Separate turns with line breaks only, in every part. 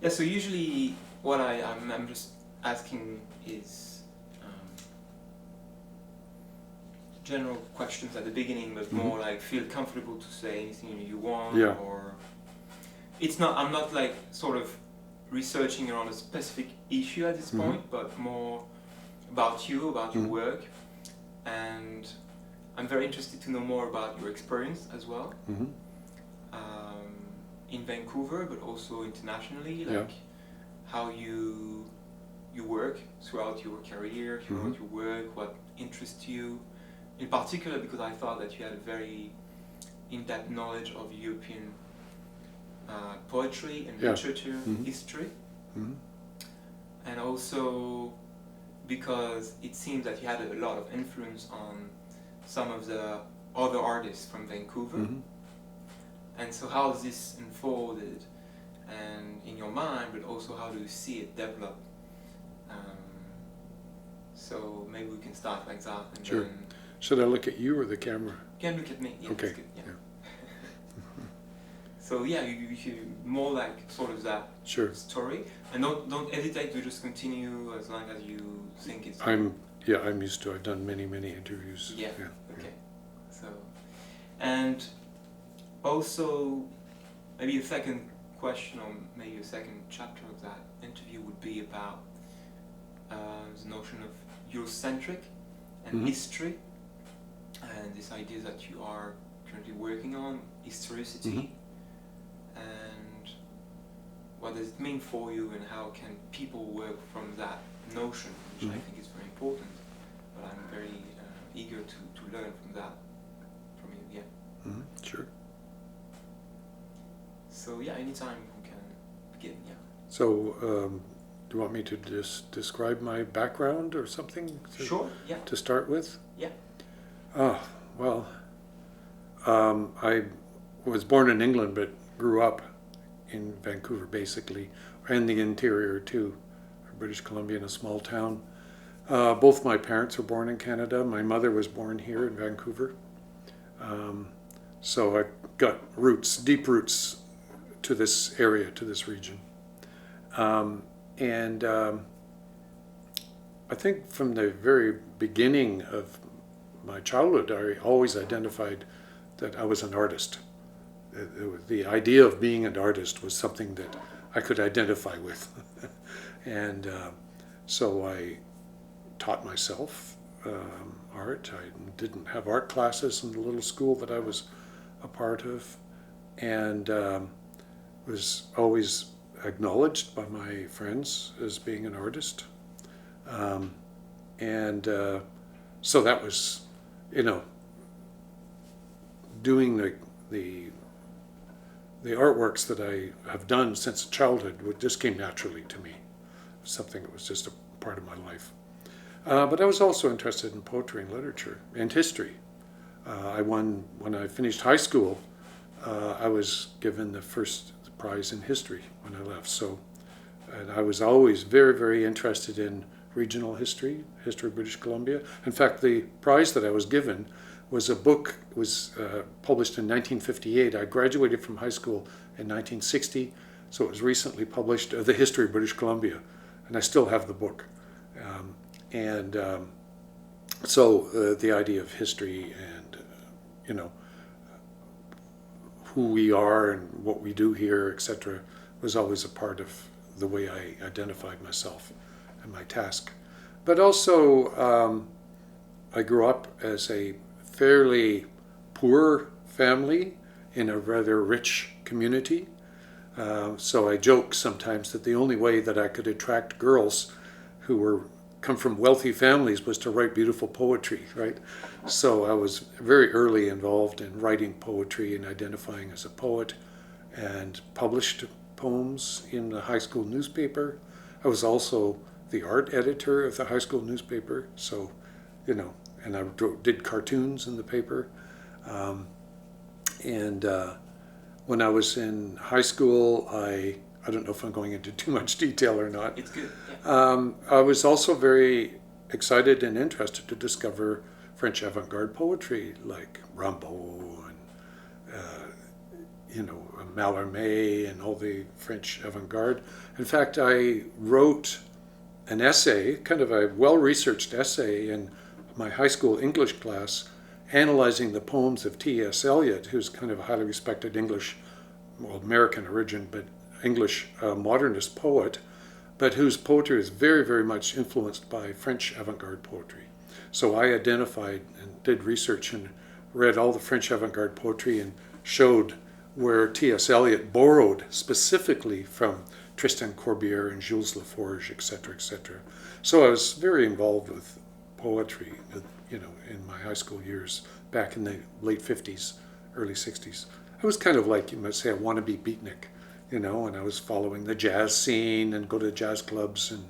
Yeah, so usually what I'm just asking is general questions at the beginning, but more like feel comfortable to say anything you want, or it's not, I'm not like sort of researching around a specific issue at this point, but more about you, about your work, and I'm very interested to know more about your experience as well, in Vancouver, but also internationally, like how you work throughout your career, throughout your work, what interests you, in particular because I thought that you had a very in-depth knowledge of European poetry and literature, history, and also because it seems that you had a lot of influence on some of the other artists from Vancouver. And so how is this unfolded and in your mind, but also how do you see it develop? So maybe we can start like that. And then
should I look at you or the camera?
You can look at me. Yeah,
okay.
That's good. Yeah. So yeah, you more like sort of that story, and don't hesitate to just continue as long as you think it's.
I'm used to. I've done many interviews.
Yeah. Okay. So, and also maybe a second question, or maybe a second chapter of that interview would be about the notion of Eurocentric and history, and this idea that you are currently working on, historicity, and what does it mean for you, and how can people work from that notion, which I think is very important, but I'm very eager to learn from that, from you,
Sure.
So yeah, anytime we can begin,
So, do you want me to just describe my background or something?
Sure, yeah.
To start with?
Yeah.
Well, I was born in England but grew up in Vancouver basically, and the interior too, British Columbia, in a small town. Both my parents were born in Canada. My mother was born here in Vancouver. So I got roots, deep roots to this area, to this region. And I think from the very beginning of my childhood, I always identified that I was an artist. The idea of being an artist was something that I could identify with. And so I taught myself art. I didn't have art classes in the little school that I was a part of, and was always acknowledged by my friends as being an artist. So that was, doing the artworks that I have done since childhood just came naturally to me. Something that was just a part of my life. But I was also interested in poetry and literature and history. I won, when I finished high school, I was given the first prize in history when I left. So, and I was always very interested in regional history of British Columbia. In fact, the prize that I was given was a book, was published in 1958. I graduated from high school in 1960, so it was recently published, The History of British Columbia, and I still have the book. So the idea of history and, who we are and what we do here, etc., was always a part of the way I identified myself and my task. But also, I grew up as a fairly poor family in a rather rich community. So I joke sometimes that the only way that I could attract girls who come from wealthy families was to write beautiful poetry, right? So I was very early involved in writing poetry and identifying as a poet, and published poems in the high school newspaper. I was also the art editor of the high school newspaper, so, and I did cartoons in the paper. When I was in high school, I don't know if I'm going into too much detail or not.
It's good. Yeah.
I was also very excited and interested to discover French avant-garde poetry like Rimbaud and Mallarmé and all the French avant-garde. In fact, I wrote an essay, kind of a well-researched essay in my high school English class, analyzing the poems of T.S. Eliot, who's kind of a highly respected English, well, American origin, but English modernist poet, but whose poetry is very, very much influenced by French avant-garde poetry. So I identified and did research and read all the French avant-garde poetry and showed where T.S. Eliot borrowed specifically from Tristan Corbière and Jules Laforge, etc., etc. So I was very involved with poetry, in my high school years, back in the late 50s, early 60s. I was kind of like, you might say, a wannabe beatnik, and I was following the jazz scene and go to jazz clubs, and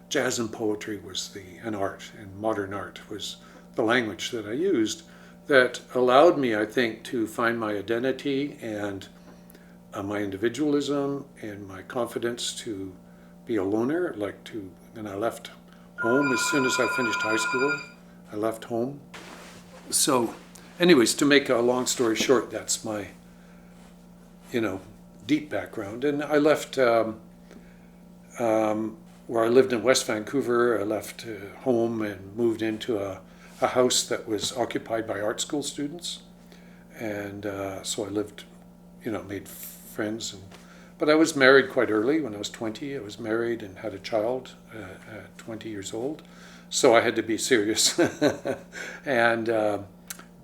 jazz and poetry was an art, and modern art was the language that I used that allowed me, I think, to find my identity and my individualism and my confidence to be a loner, and I left home as soon as I finished high school. I left home. So anyways, to make a long story short, that's my, deep background. And I left, where I lived in West Vancouver, I left home and moved into a house that was occupied by art school students. And so I lived, made friends. But I was married quite early. When I was 20, I was married and had a child at 20 years old. So I had to be serious. And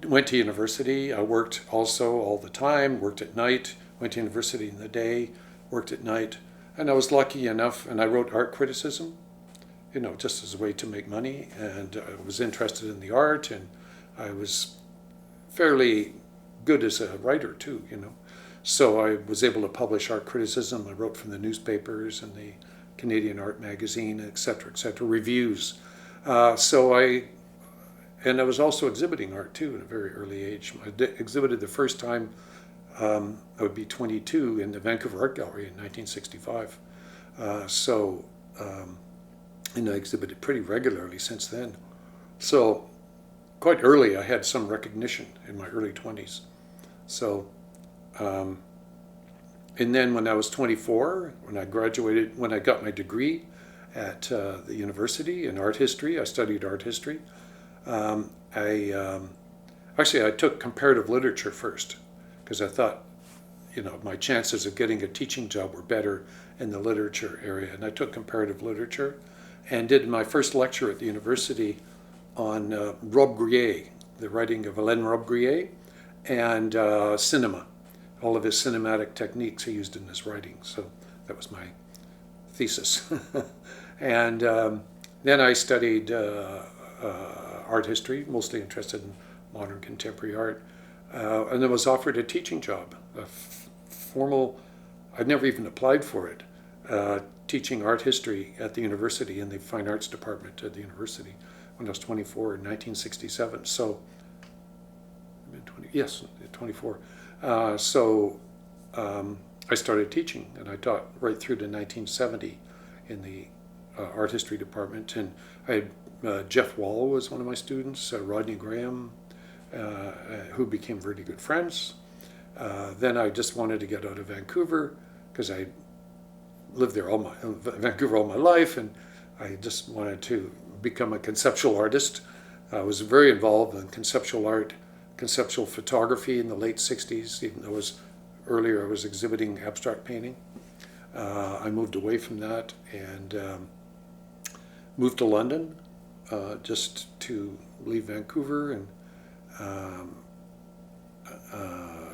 went to university. I worked also all the time, worked at night, went to university in the day, worked at night. And I was lucky enough, and I wrote art criticism, just as a way to make money. And I was interested in the art, and I was fairly good as a writer too, So I was able to publish art criticism. I wrote from the newspapers and the Canadian Art Magazine, et cetera, reviews. And I was also exhibiting art too at a very early age. I exhibited the first time, I would be 22, in the Vancouver Art Gallery in 1965. And I exhibited pretty regularly since then. So quite early I had some recognition in my early 20s. So, and then when I was 24, when I graduated, when I got my degree at the university in art history, I studied art history. I took comparative literature first because I thought, my chances of getting a teaching job were better in the literature area. And I took comparative literature and did my first lecture at the university on Robbe-Grillet, the writing of Hélène Robbe-Grillet, and cinema, all of his cinematic techniques he used in his writing. So that was my thesis. And then I studied art history, mostly interested in modern contemporary art, and I was offered a teaching job, formal, I'd never even applied for it, teaching art history at the university in the fine arts department at the university when I was 24 in 1967. So, 24. I started teaching, and I taught right through to 1970 in the art history department. And I had Jeff Wall was one of my students, Rodney Graham, who became really good friends. Then I just wanted to get out of Vancouver because I lived there Vancouver all my life, and I just wanted to become a conceptual artist. I was very involved in conceptual art, conceptual photography in the late 60s, even though earlier I was exhibiting abstract painting. I moved away from that and moved to London just to leave Vancouver, and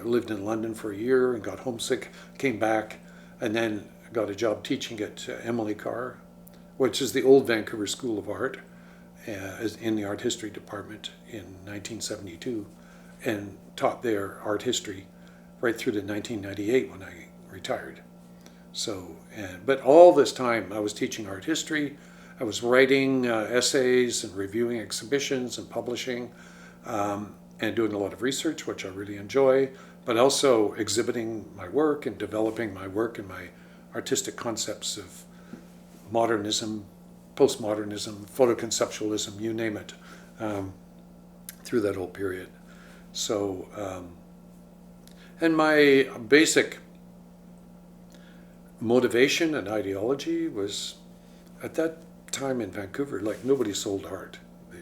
lived in London for a year and got homesick, came back, and then got a job teaching at Emily Carr, which is the old Vancouver School of Art, in the art history department in 1972, and taught there art history right through to 1998 when I retired. So, but all this time I was teaching art history. I was writing essays and reviewing exhibitions and publishing, and doing a lot of research, which I really enjoy, but also exhibiting my work and developing my work and my artistic concepts of modernism, postmodernism, photoconceptualism, you name it, through that whole period. So, And my basic motivation and ideology was, at that time in Vancouver, like, nobody sold art.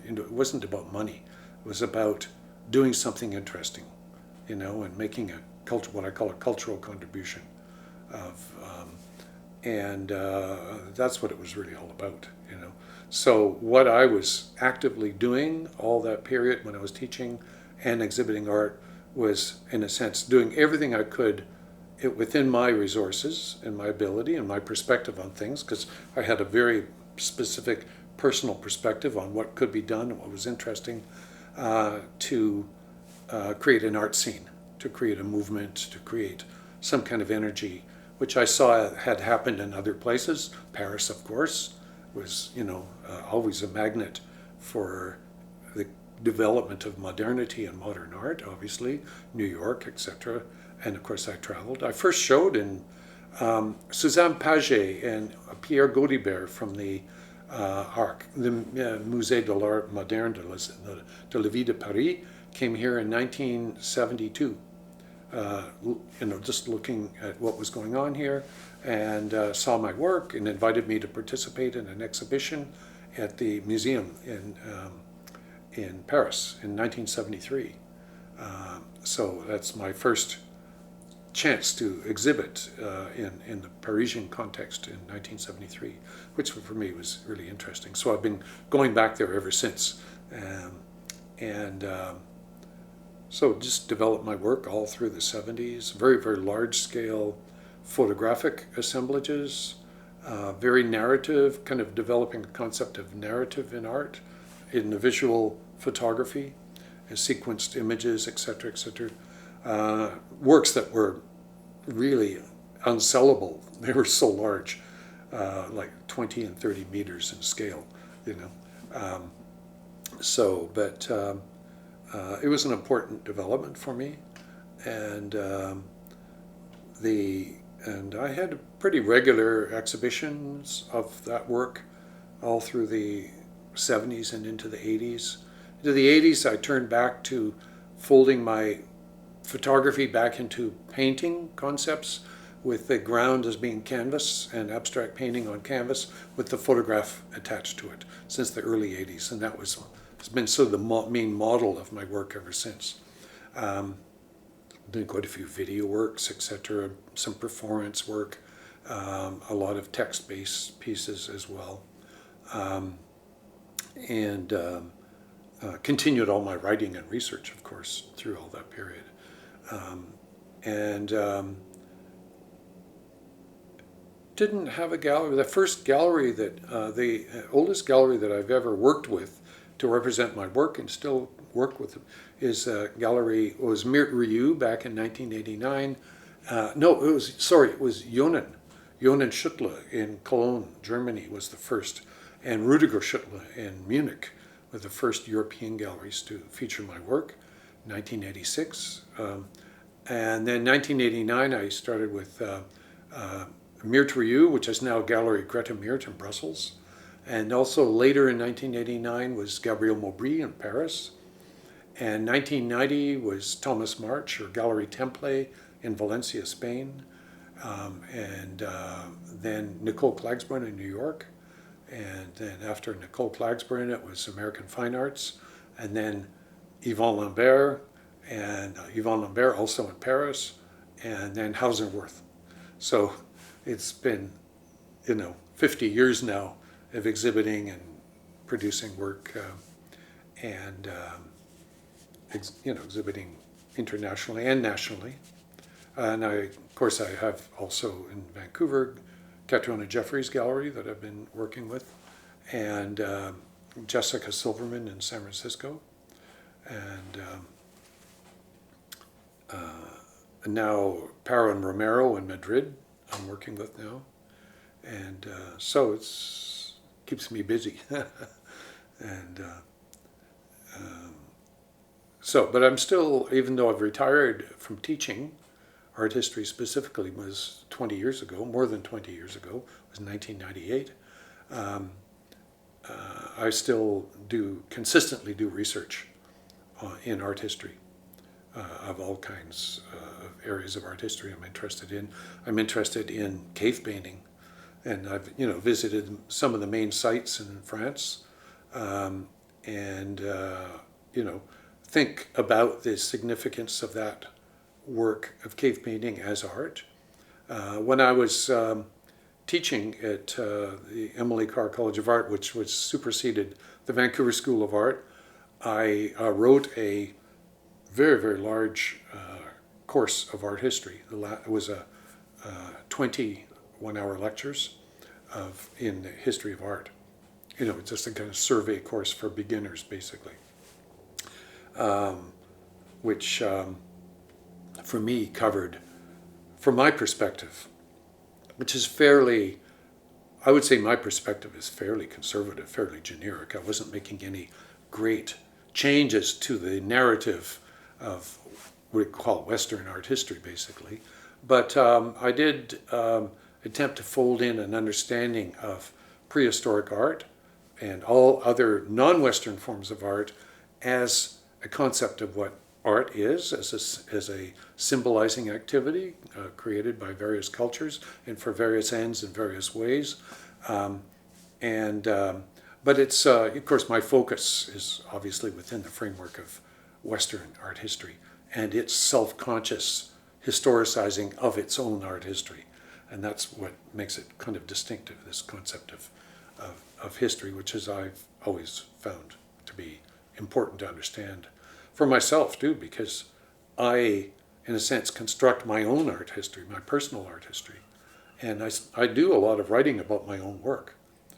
It wasn't about money. It was about doing something interesting, and making what I call a cultural contribution. That's what it was really all about. So what I was actively doing all that period when I was teaching and exhibiting art was, in a sense, doing everything I could within my resources and my ability and my perspective on things, because I had a very specific personal perspective on what could be done and what was interesting, to create an art scene, to create a movement, to create some kind of energy, which I saw had happened in other places. Paris, of course, was always a magnet for the development of modernity and modern art, obviously, New York, etc. And of course I traveled. I first showed in Suzanne Paget and Pierre Gaudibert from the Musée de l'Art Moderne de la Ville de Paris came here in 1972. Just looking at what was going on here, and saw my work and invited me to participate in an exhibition at the museum in Paris in 1973. So that's my first chance to exhibit in the Parisian context in 1973, which for me was really interesting. So I've been going back there ever since, so just developed my work all through the 70s, very, very large-scale photographic assemblages, very narrative, kind of developing the concept of narrative in art, in the visual photography, and sequenced images, etc., etc. Works that were really unsellable. They were so large, like 20 and 30 meters in scale, it was an important development for me, and I had pretty regular exhibitions of that work all through the 70s and into the 80s. Into the 80s, I turned back to folding my photography back into painting concepts, with the ground as being canvas and abstract painting on canvas with the photograph attached to it since the early 80s, and it's been sort of the main model of my work ever since. Did quite a few video works, etc., some performance work, a lot of text-based pieces as well, and continued all my writing and research, of course, through all that period. Didn't have a gallery. The first gallery the oldest gallery that I've ever worked with to represent my work and still work with them is a gallery. It was Mythic Narratives back in 1989. It was Johann Schüttler in Cologne, Germany was the first, and Rüdiger Schüttler in Munich were the first European galleries to feature my work, 1986. And then 1989 I started with Mythic Narratives, which is now Gallery Greta Meert in Brussels. And also later in 1989 was Gabriel Maubry in Paris. And 1990 was Thomas March, or Gallery Temple in Valencia, Spain. Then Nicole Klagsbrun in New York. And then after Nicole Klagsbrun, it was American Fine Arts. And then Yvon Lambert, and Yvon Lambert also in Paris. And then Hauser-Wirth. So it's been, 50 years now of exhibiting and producing work, exhibiting internationally and nationally. And of course I have also in Vancouver, Catriona Jeffries Gallery that I've been working with, and Jessica Silverman in San Francisco, and now Paro and Romero in Madrid I'm working with now. And so it's keeps me busy. And but I'm still, even though I've retired from teaching, art history specifically was 20 years ago, more than 20 years ago, it was 1998. I still consistently do research in art history. of all kinds of areas of art history I'm interested in. I'm interested in cave painting, and I've visited some of the main sites in France, and think about the significance of that work of cave painting as art. When I was teaching at the Emily Carr College of Art, which superseded the Vancouver School of Art, I wrote a very, very large course of art history. It was a 21-hour lectures in the history of art. Just a kind of survey course for beginners, basically, which for me covered, from my perspective, which is fairly, I would say my perspective is fairly conservative, fairly generic. I wasn't making any great changes to the narrative of what we call Western art history, basically. But I did attempt to fold in an understanding of prehistoric art and all other non-Western forms of art as a concept of what art is, as a symbolizing activity created by various cultures and for various ends in various ways. But it's, of course, my focus is obviously within the framework of Western art history and its self-conscious historicizing of its own art history. And that's what makes it kind of distinctive, this concept of history, which I've always found to be important to understand for myself too, because I, in a sense, construct my own art history, my personal art history. And I do a lot of writing about my own work,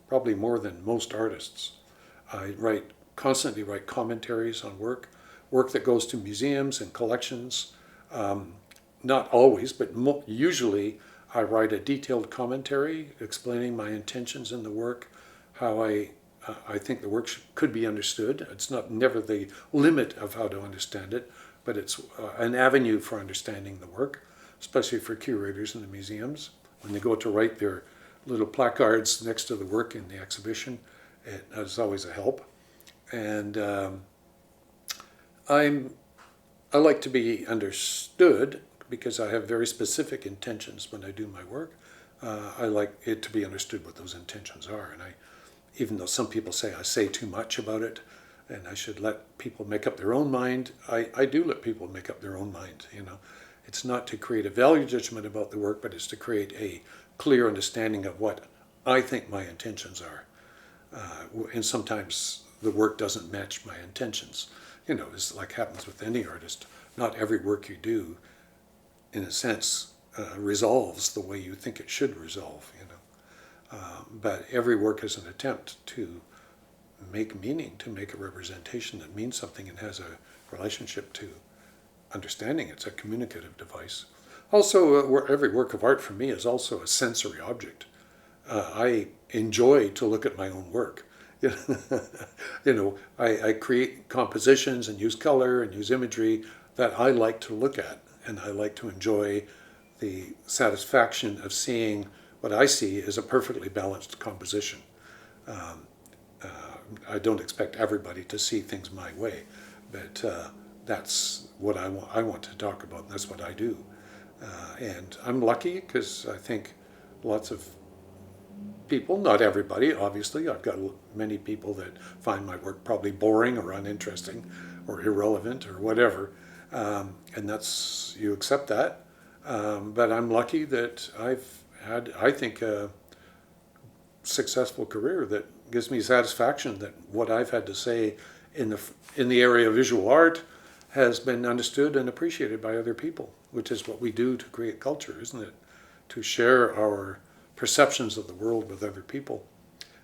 probably more than most artists. I constantly write commentaries on work that goes to museums and collections. Not always, but usually I write a detailed commentary explaining my intentions in the work, how I think the work could be understood. It's never the limit of how to understand it, but it's an avenue for understanding the work, especially for curators in the museums. When they go to write their little placards next to the work in the exhibition, it is always a help. And I like to be understood because I have very specific intentions when I do my work. I like it to be understood what those intentions are. And even though some people say I say too much about it and I should let people make up their own mind, I do let people make up their own mind. It's not to create a value judgment about the work, but it's to create a clear understanding of what I think my intentions are. And sometimes the work doesn't match my intentions. It's like happens with any artist. Not every work you do, in a sense, resolves the way you think it should resolve. But every work is an attempt to make meaning, to make a representation that means something and has a relationship to understanding. It's a communicative device. Also, every work of art for me is also a sensory object. I enjoy to look at my own work. I create compositions and use color and use imagery that I like to look at, and I like to enjoy the satisfaction of seeing what I see as a perfectly balanced composition. I don't expect everybody to see things my way, but that's what I want to talk about. That's what I do. And I'm lucky because I think lots of people, not everybody, obviously. I've got many people that find my work probably boring or uninteresting or irrelevant or whatever. And you accept that. But I'm lucky that I've had, I think, a successful career that gives me satisfaction that what I've had to say in the area of visual art has been understood and appreciated by other people, which is what we do to create culture, isn't it? To share our perceptions of the world with other people,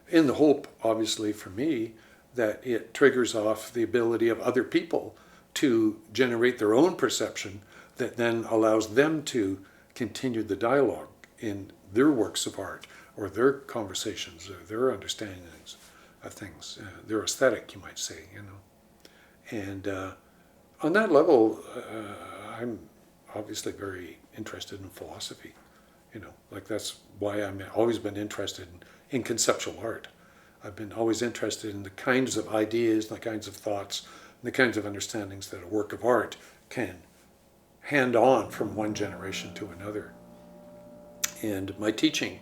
in the hope, obviously, for me, that it triggers off the ability of other people to generate their own perception that then allows them to continue the dialogue in their works of art or their conversations or their understandings of things, their aesthetic, you might say, And on that level, I'm obviously very interested in philosophy. That's why I've always been interested in conceptual art. I've been always interested in the kinds of ideas, the kinds of thoughts, and the kinds of understandings that a work of art can hand on from one generation to another. And my teaching,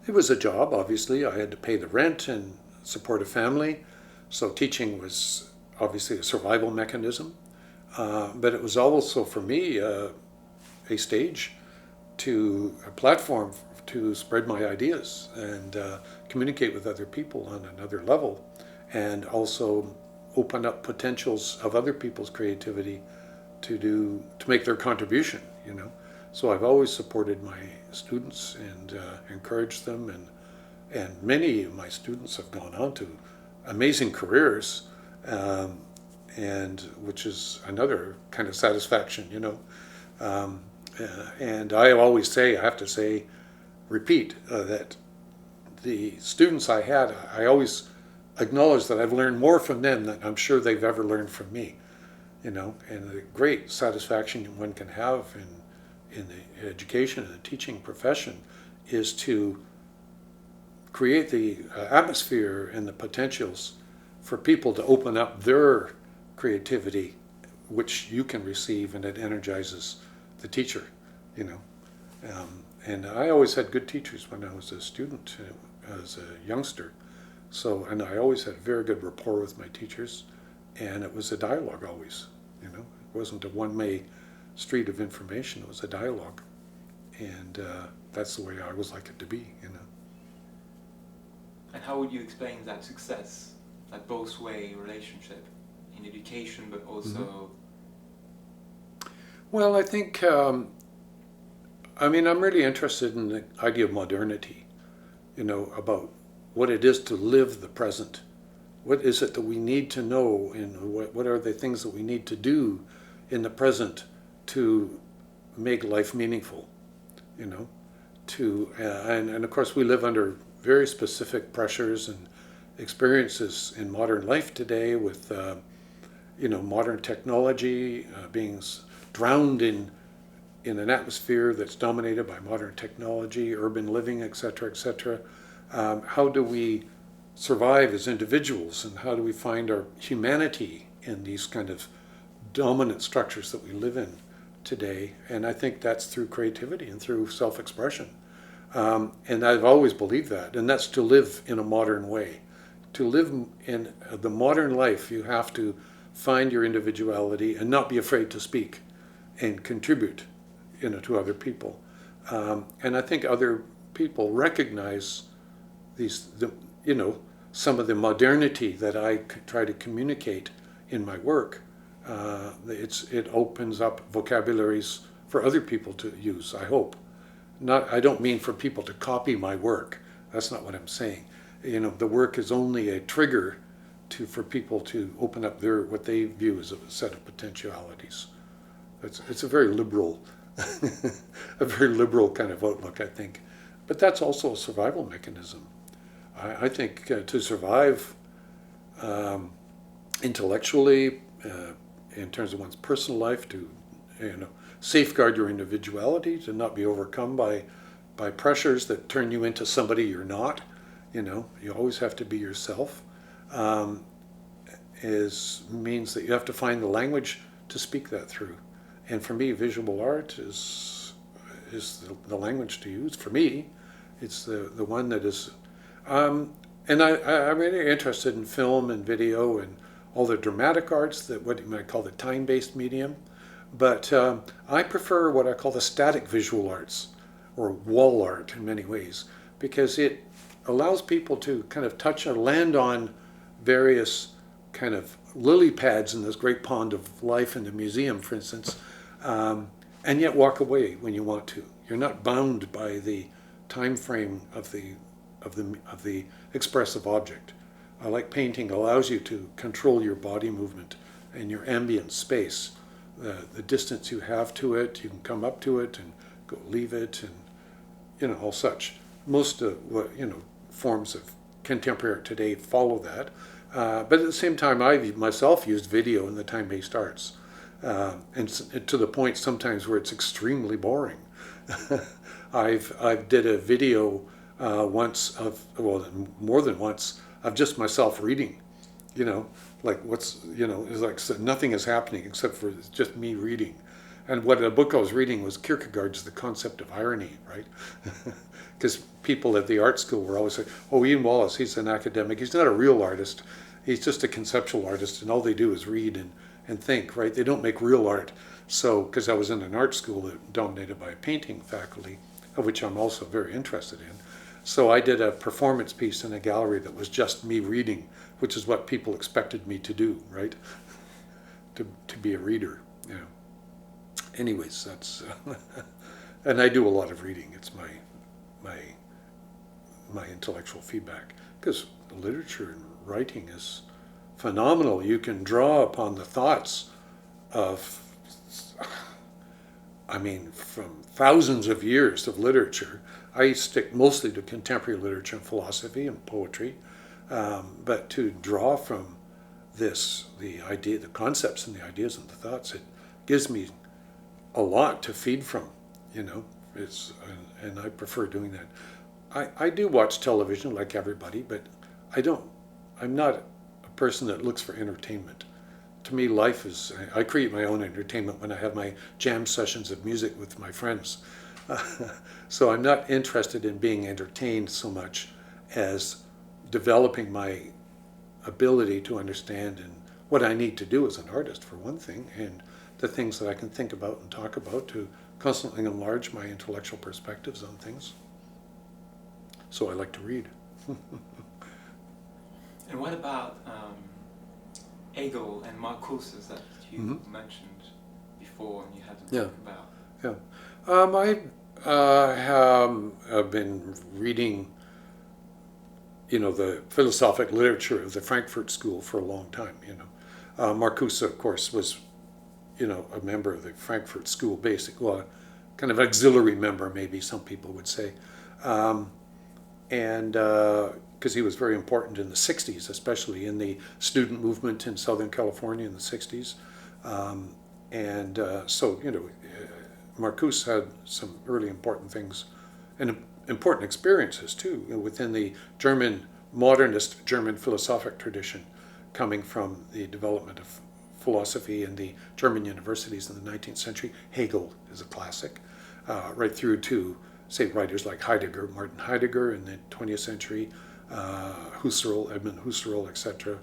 it was a job, obviously. I had to pay the rent and support a family. So teaching was obviously a survival mechanism. But it was also, for me, a stage, a platform to spread my ideas and communicate with other people on another level, and also open up potentials of other people's creativity to make their contribution, you know. So I've always supported my students and encouraged them, and many of my students have gone on to amazing careers, and which is another kind of satisfaction, you know. And I always say, I have to say, repeat, that the students I had, I always acknowledge that I've learned more from them than I'm sure they've ever learned from me, you know. And the great satisfaction one can have in the education and the teaching profession is to create the atmosphere and the potentials for people to open up their creativity, which you can receive, and it energizes the teacher, you know. And I always had good teachers when I was a student, as a youngster. So, and I always had very good rapport with my teachers, and it was a dialogue always, you know. It wasn't a one-way street of information, it was a dialogue. And that's the way I always like it to be, you know.
And how would you explain that success, that both-way relationship in education, but also...
Well, I think, I mean, I'm really interested in the idea of modernity, you know, about what it is to live the present. What is it that we need to know, and what are the things that we need to do in the present to make life meaningful, you know? And of course we live under very specific pressures and experiences in modern life today with, you know, modern technology being drowned in an atmosphere that's dominated by modern technology, urban living, etc., etc. How do we survive as individuals, and how do we find our humanity in these kind of dominant structures that we live in today? And I think that's through creativity and through self-expression. And I've always believed that, and that's to live in a modern way. To live in the modern life, you have to find your individuality and not be afraid to speak and contribute, you know, to other people. And I think other people recognize you know, some of the modernity that I try to communicate in my work. It opens up vocabularies for other people to use, I hope. I don't mean for people to copy my work. That's not what I'm saying. You know, the work is only a trigger for people to open up what they view as a set of potentialities. It's a very liberal, a very liberal kind of outlook, I think. But that's also a survival mechanism. I think to survive intellectually, in terms of one's personal life, to, you know, safeguard your individuality, to not be overcome by pressures that turn you into somebody you're not. You know, you always have to be yourself. Means that you have to find the language to speak that through. And for me, visual art is the language to use. For me, it's the one that is. And I'm really interested in film and video and all the dramatic arts, what you might call the time-based medium. But I prefer what I call the static visual arts, or wall art in many ways, because it allows people to kind of touch or land on various kind of lily pads in this great pond of life in the museum, for instance, and yet walk away when you want to. You're not bound by the time frame of the expressive object. Like painting allows you to control your body movement and your ambient space, the distance you have to it. You can come up to it and go leave it, and, you know, all such. Most of what, you know, forms of contemporary art today follow that. But at the same time, I myself used video in the time-based arts, and to the point sometimes where it's extremely boring. I've did a video once more than once, of just myself reading, you know, like what's, you know, it's like so nothing is happening except for it's just me reading. And what a book I was reading was Kierkegaard's The Concept of Irony, right? Because people at the art school were always saying, oh, Ian Wallace, he's an academic, he's not a real artist, he's just a conceptual artist, and all they do is read and think, right? They don't make real art. So, because I was in an art school that dominated by a painting faculty, of which I'm also very interested in. So I did a performance piece in a gallery that was just me reading, which is what people expected me to do, right? to be a reader, you know. Anyways, that's, and I do a lot of reading. It's my intellectual feedback, because literature and writing is phenomenal. You can draw upon the thoughts of, I mean, from thousands of years of literature. I stick mostly to contemporary literature and philosophy and poetry, but to draw from this, the idea, the concepts and the ideas and the thoughts, it gives me a lot to feed from, you know. It's and I prefer doing that. I do watch television like everybody, but I'm not a person that looks for entertainment. To me, life is, I create my own entertainment when I have my jam sessions of music with my friends. So I'm not interested in being entertained so much as developing my ability to understand and what I need to do as an artist, for one thing, and the things that I can think about and talk about to constantly enlarge my intellectual perspectives on things. So I like to read.
And what about Hegel and Marcuse that you mentioned before and you had to talk about?
Yeah. I have been reading, you know, the philosophic literature of the Frankfurt School for a long time, you know. Marcuse, of course, was, you know, a member of the Frankfurt School, well, kind of auxiliary member, maybe some people would say. And because he was very important in the 60s, especially in the student movement in Southern California in the 60s. So, you know, Marcuse had some really important things and important experiences too within the modernist German philosophic tradition, coming from the development of philosophy in the German universities in the 19th century. Hegel is a classic, right through to, say, writers like Heidegger, Martin Heidegger in the 20th century, Husserl, Edmund Husserl, etc.,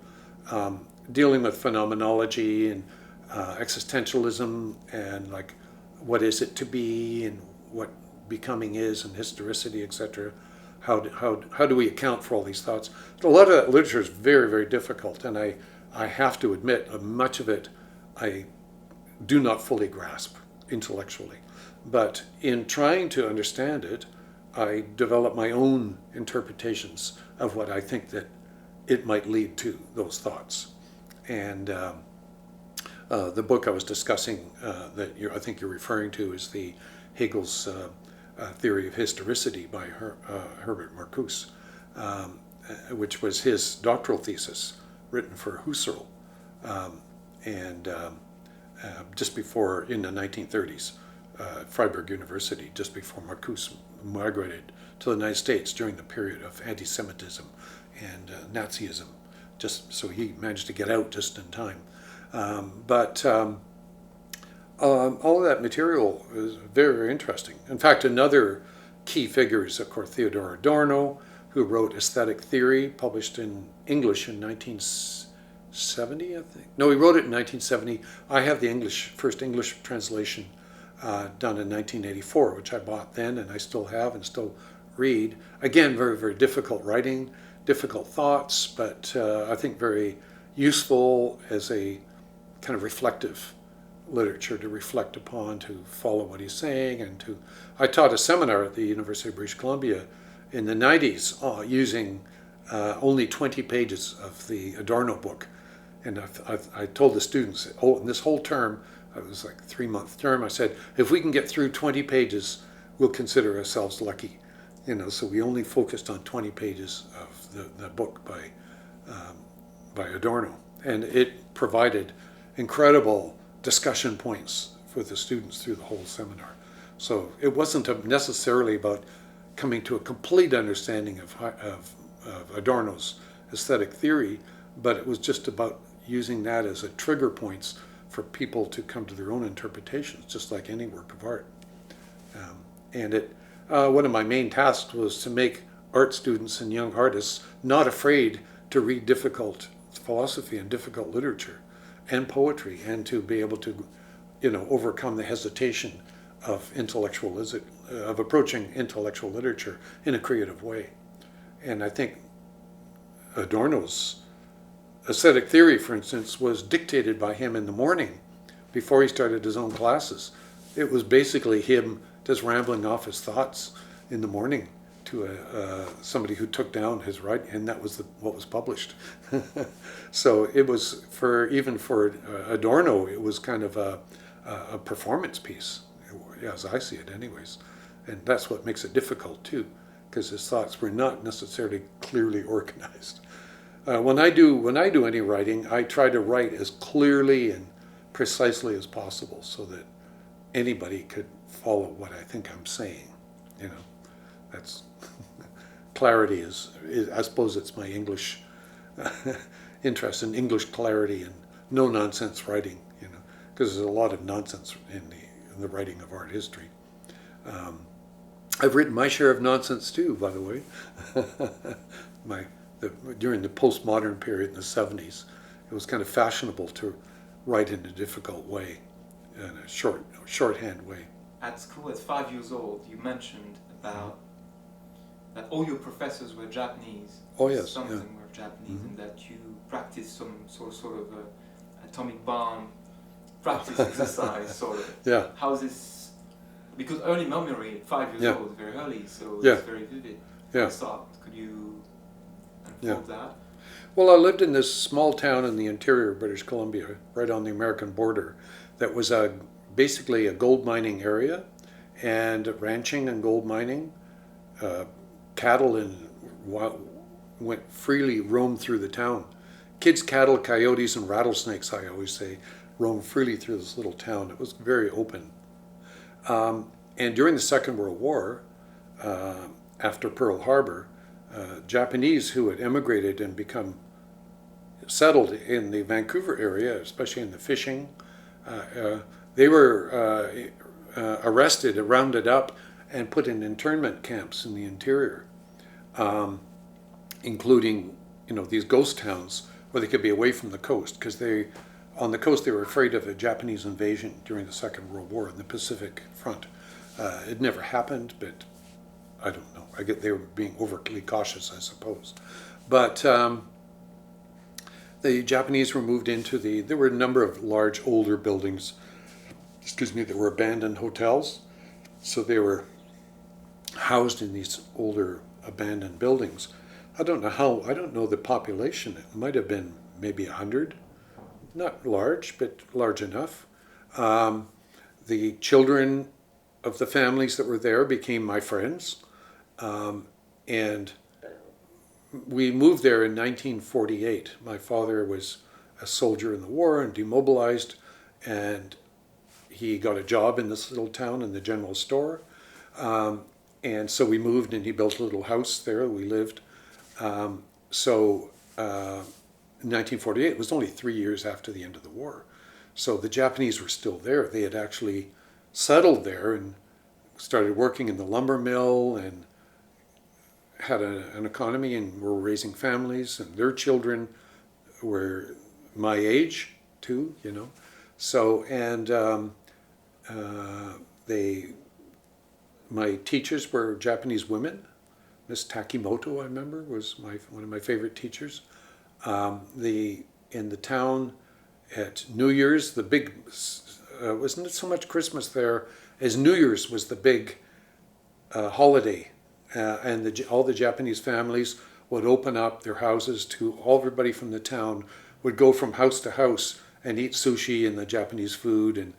dealing with phenomenology and existentialism and like what is it to be and what becoming is and historicity, etc. How do we account for all these thoughts? A lot of that literature is very, very difficult, and I have to admit much of it I do not fully grasp intellectually. But in trying to understand it, I develop my own interpretations of what I think that it might lead to, those thoughts. And the book I was discussing that I think you're referring to is the Hegel's Theory of Historicity by Herbert Marcuse, which was his doctoral thesis written for Husserl, just before, in the 1930s, Freiburg University, just before Marcuse migrated to the United States during the period of anti-Semitism and Nazism. Just so he managed to get out just in time. All of that material is very, very interesting. In fact, another key figure is, of course, Theodor Adorno, who wrote Aesthetic Theory, published in English in 1970, I think. No, he wrote it in 1970. I have the first English translation done in 1984, which I bought then, and I still have and still read. Again, very, very difficult writing, difficult thoughts, but I think very useful as a kind of reflective literature to reflect upon, to follow what he's saying, and I taught a seminar at the University of British Columbia in the 90s using only 20 pages of the Adorno book. And I told the students, in this whole term, it was like a 3-month term, I said, if we can get through 20 pages, we'll consider ourselves lucky. You know, so we only focused on 20 pages of the book by Adorno. And it provided incredible discussion points for the students through the whole seminar. So it wasn't necessarily about coming to a complete understanding of Adorno's aesthetic theory, but it was just about using that as a trigger points for people to come to their own interpretations, just like any work of art. One of my main tasks was to make art students and young artists not afraid to read difficult philosophy and difficult literature and poetry, and to be able to, overcome the hesitation of approaching intellectual literature in a creative way. And I think Adorno's aesthetic theory, for instance, was dictated by him in the morning before he started his own classes. It was basically him just rambling off his thoughts in the morning to somebody who took down his writing, and that was what was published. So it was, even for Adorno, it was kind of a performance piece, as I see it anyways. And that's what makes it difficult too, because his thoughts were not necessarily clearly organized. When I do any writing, I try to write as clearly and precisely as possible so that anybody could follow what I think I'm saying. That's clarity is I suppose it's my English interest in English clarity and no nonsense writing. Because there's a lot of nonsense in the writing of art history. I've written my share of nonsense too, by the way. During the postmodern period in the 70s, it was kind of fashionable to write in a difficult way, in a shorthand way.
At school, at 5 years old, you mentioned about that all your professors were Japanese.
Oh yes,
some of them were Japanese, and that you practiced some sort of atomic bomb practice exercise, sort of.
Yeah.
How's this? Because early memory, 5 years old, very early, so it's very vivid.
Yeah.
Could you unfold that?
Well, I lived in this small town in the interior of British Columbia, right on the American border, that was basically a gold mining area, and ranching and gold mining. Cattle went freely, roamed through the town. Kids, cattle, coyotes, and rattlesnakes, I always say, roamed freely through this little town. It was very open. And during the Second World War, after Pearl Harbor, Japanese who had emigrated and become settled in the Vancouver area, especially in the fishing, they were arrested, rounded up, and put in internment camps in the interior, including these ghost towns where they could be away from the coast, because on the coast they were afraid of a Japanese invasion during the Second World War in the Pacific front. It never happened, but I don't know. They were being overly cautious, I suppose. But the Japanese were moved into there were a number of large older buildings, that were abandoned hotels. So they were housed in these older abandoned buildings. I don't know the population. It might have been maybe 100. Not large, but large enough. The children of the families that were there became my friends. And we moved there in 1948. My father was a soldier in the war and demobilized, and he got a job in this little town in the general store. And so we moved, and he built a little house there. We lived. In 1948, it was only 3 years after the end of the war. So the Japanese were still there. They had actually settled there and started working in the lumber mill and had an economy and were raising families, and their children were my age too, So, and my teachers were Japanese women. Miss Takimoto, I remember, was one of my favorite teachers. In the town at New Year's, the big, wasn't it so much Christmas there as New Year's was the big holiday. And all the Japanese families would open up their houses to everybody from the town, would go from house to house and eat sushi and the Japanese food and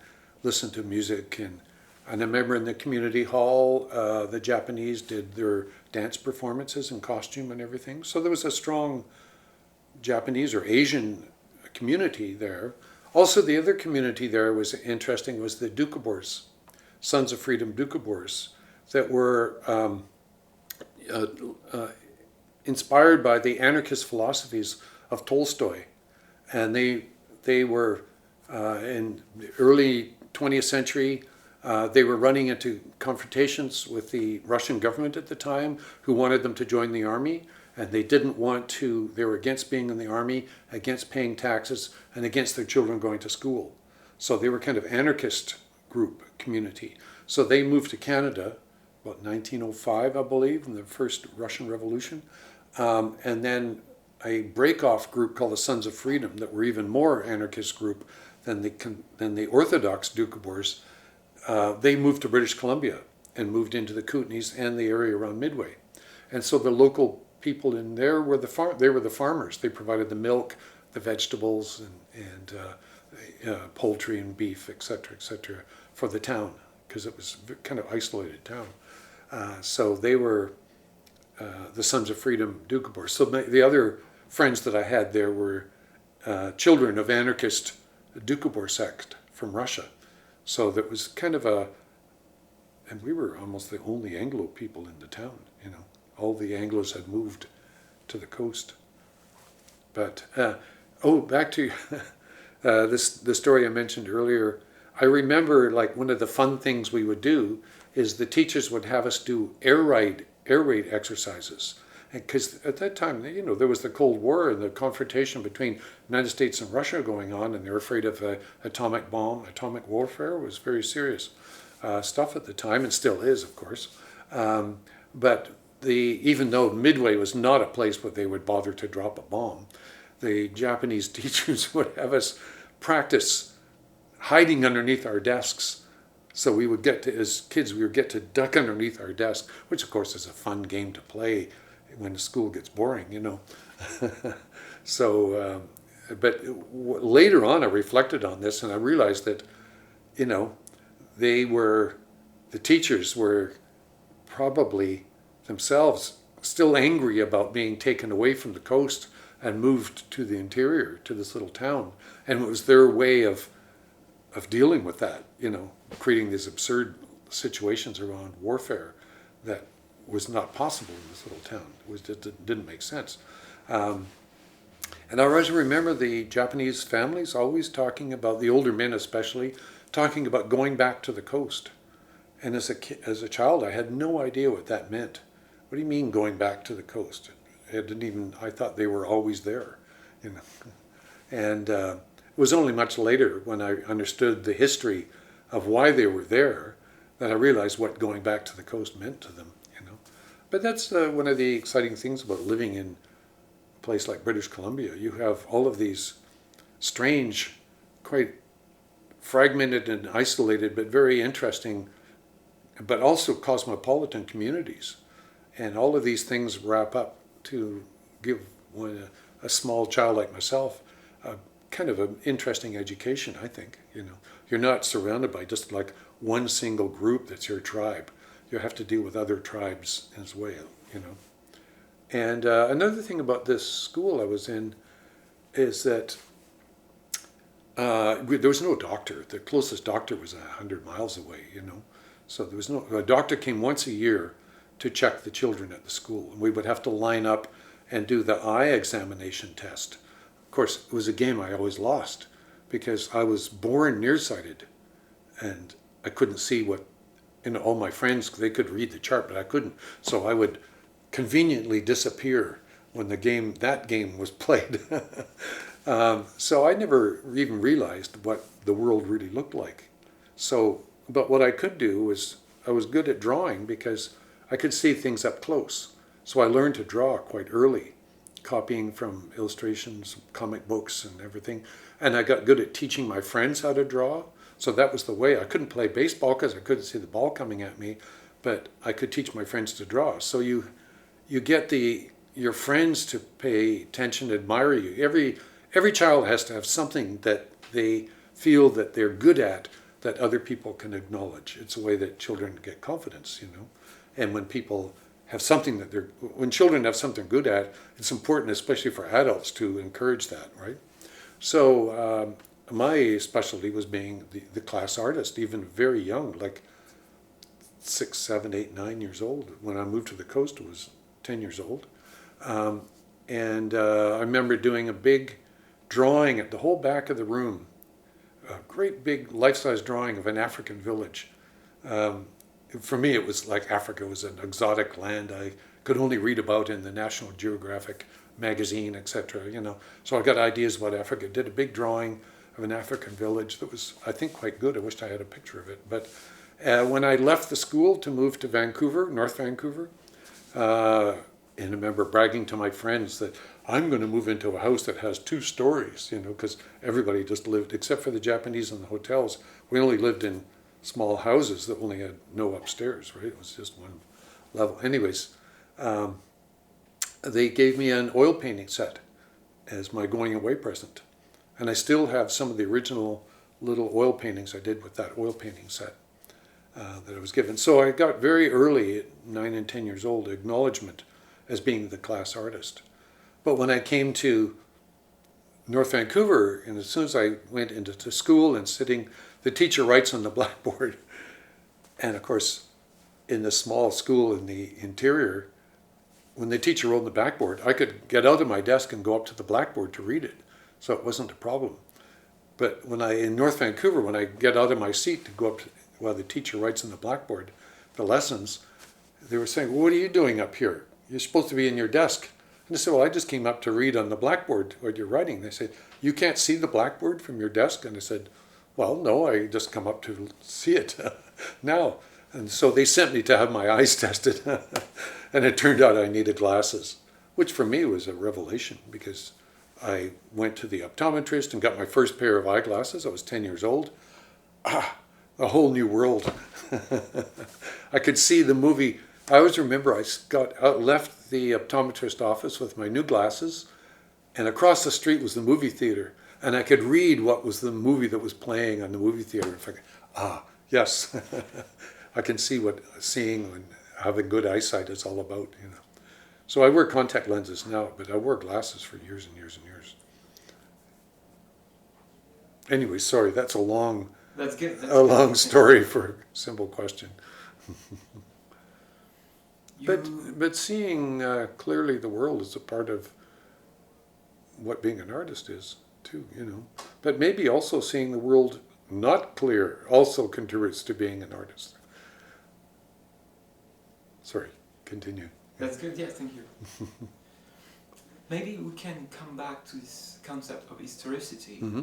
listen to music. And I remember in the community hall, the Japanese did their dance performances and costume and everything. So there was a strong Japanese or Asian community there. Also, the other community there was interesting, was the Doukhobors, Sons of Freedom Doukhobors, that were inspired by the anarchist philosophies of Tolstoy. And they were in the early 20th century, they were running into confrontations with the Russian government at the time, who wanted them to join the army. And they didn't want to, they were against being in the army, against paying taxes, and against their children going to school. So they were kind of anarchist group, community. So they moved to Canada, about 1905, I believe, in the first Russian Revolution. And then a break-off group called the Sons of Freedom that were even more anarchist group than the Orthodox Doukhobors. They moved to British Columbia and moved into the Kootenays and the area around Midway. And so the local people in there were the farmers. They provided the milk, the vegetables, and poultry and beef, etc., for the town, because it was a kind of isolated town. So they were the Sons of Freedom Doukhobors. So the other friends that I had there were children of anarchist Doukhobor sect from Russia. So that was kind of and we were almost the only Anglo people in the town, you know. All the Anglos had moved to the coast. But, back to the story I mentioned earlier. I remember, like, one of the fun things we would do is the teachers would have us do air raid exercises. Because at that time, you know, there was the Cold War and the confrontation between the United States and Russia going on, and they were afraid of atomic bomb. Atomic warfare was very serious stuff at the time, and still is, of course. But even though Midway was not a place where they would bother to drop a bomb, the Japanese teachers would have us practice hiding underneath our desks. So we would get to, as kids, we would get to duck underneath our desk, which of course is a fun game to play when the school gets boring, you know. So, but later on I reflected on this and I realized that, you know, the teachers were probably themselves still angry about being taken away from the coast and moved to the interior, to this little town. And it was their way of dealing with that, you know, creating these absurd situations around warfare that was not possible in this little town. It didn't make sense. And I always remember the Japanese families always talking about, the older men especially, talking about going back to the coast. And as a child, I had no idea what that meant. What do you mean going back to the coast? I thought they were always there, you know. And it was only much later when I understood the history of why they were there that I realized what going back to the coast meant to them, you know. But that's one of the exciting things about living in a place like British Columbia. You have all of these strange, quite fragmented and isolated, but very interesting, but also cosmopolitan communities. And all of these things wrap up to give a small child like myself kind of an interesting education, I think. You know, you're not surrounded by just like one single group that's your tribe. You have to deal with other tribes as well, you know. And another thing about this school I was in is that there was no doctor. The closest doctor was 100 miles away, you know. So there was a doctor came once a year to check the children at the school. And we would have to line up and do the eye examination test. Of course, it was a game I always lost because I was born nearsighted and I couldn't see what, you know, all my friends, they could read the chart, but I couldn't. So I would conveniently disappear when that game was played. So I never even realized what the world really looked like. So, but what I could do was, I was good at drawing because I could see things up close. So I learned to draw quite early, copying from illustrations, comic books and everything. And I got good at teaching my friends how to draw. So that was the way. I couldn't play baseball because I couldn't see the ball coming at me, but I could teach my friends to draw. So you get your friends to pay attention, admire you. Every child has to have something that they feel that they're good at that other people can acknowledge. It's a way that children get confidence, you know. And when people have something when children have something good at, it's important, especially for adults, to encourage that, right? So my specialty was being the class artist, even very young, like 6, 7, 8, 9 years old. When I moved to the coast, I was 10 years old. And I remember doing a big drawing at the whole back of the room, a great big life-size drawing of an African village. For me, it was like Africa was an exotic land I could only read about in the National Geographic magazine, etc. You know, so I got ideas about Africa. Did a big drawing of an African village that was, I think, quite good. I wished I had a picture of it. But when I left the school to move to Vancouver, North Vancouver, and I remember bragging to my friends that I'm going to move into a house that has 2 stories, you know, because everybody just lived, except for the Japanese in the hotels, we only lived in small houses that only had no upstairs, right? It was just one level. Anyways, they gave me an oil painting set as my going away present. And I still have some of the original little oil paintings I did with that oil painting set that I was given. So I got very early, at 9 and 10 years old, acknowledgement as being the class artist. But when I came to North Vancouver, and as soon as I went into school and sitting, the teacher writes on the blackboard. And of course, in the small school in the interior, when the teacher wrote on the blackboard, I could get out of my desk and go up to the blackboard to read it. So it wasn't a problem. But in North Vancouver, when I get out of my seat to go up to, while the teacher writes on the blackboard the lessons, they were saying, well, what are you doing up here? You're supposed to be in your desk. And I said, well, I just came up to read on the blackboard what you're writing. They said, you can't see the blackboard from your desk? And I said, well, no, I just come up to see it now. And so they sent me to have my eyes tested. And it turned out I needed glasses, which for me was a revelation because I went to the optometrist and got my first pair of eyeglasses. I was 10 years old. A whole new world. I could see the movie. I always remember I left the optometrist office with my new glasses, and across the street was the movie theater, and I could read what was the movie that was playing on the movie theater. Yes, I can see what seeing and having good eyesight is all about, you know. So I wear contact lenses now, but I wore glasses for years and years and years. Anyway, sorry, that's a long story for a simple question. But seeing clearly the world is a part of what being an artist is too, you know. But maybe also seeing the world not clear also contributes to being an artist. Sorry, continue.
That's good, yeah, thank you. Maybe we can come back to this concept of historicity.
Mm-hmm.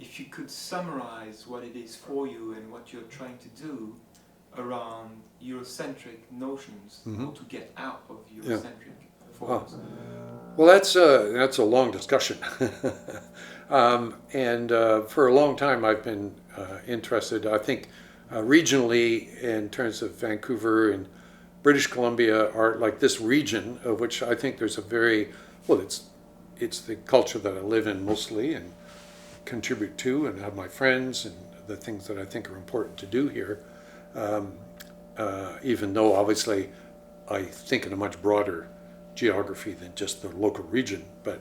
If you could summarize what it is for you and what you're trying to do around Eurocentric notions, how to get out of Eurocentric forms.
Well, that's a long discussion. And for a long time I've been interested, I think, regionally in terms of Vancouver and British Columbia art, like this region, of which I think there's a very, well, it's the culture that I live in mostly and contribute to and have my friends and the things that I think are important to do here. Even though obviously I think in a much broader geography than just the local region, but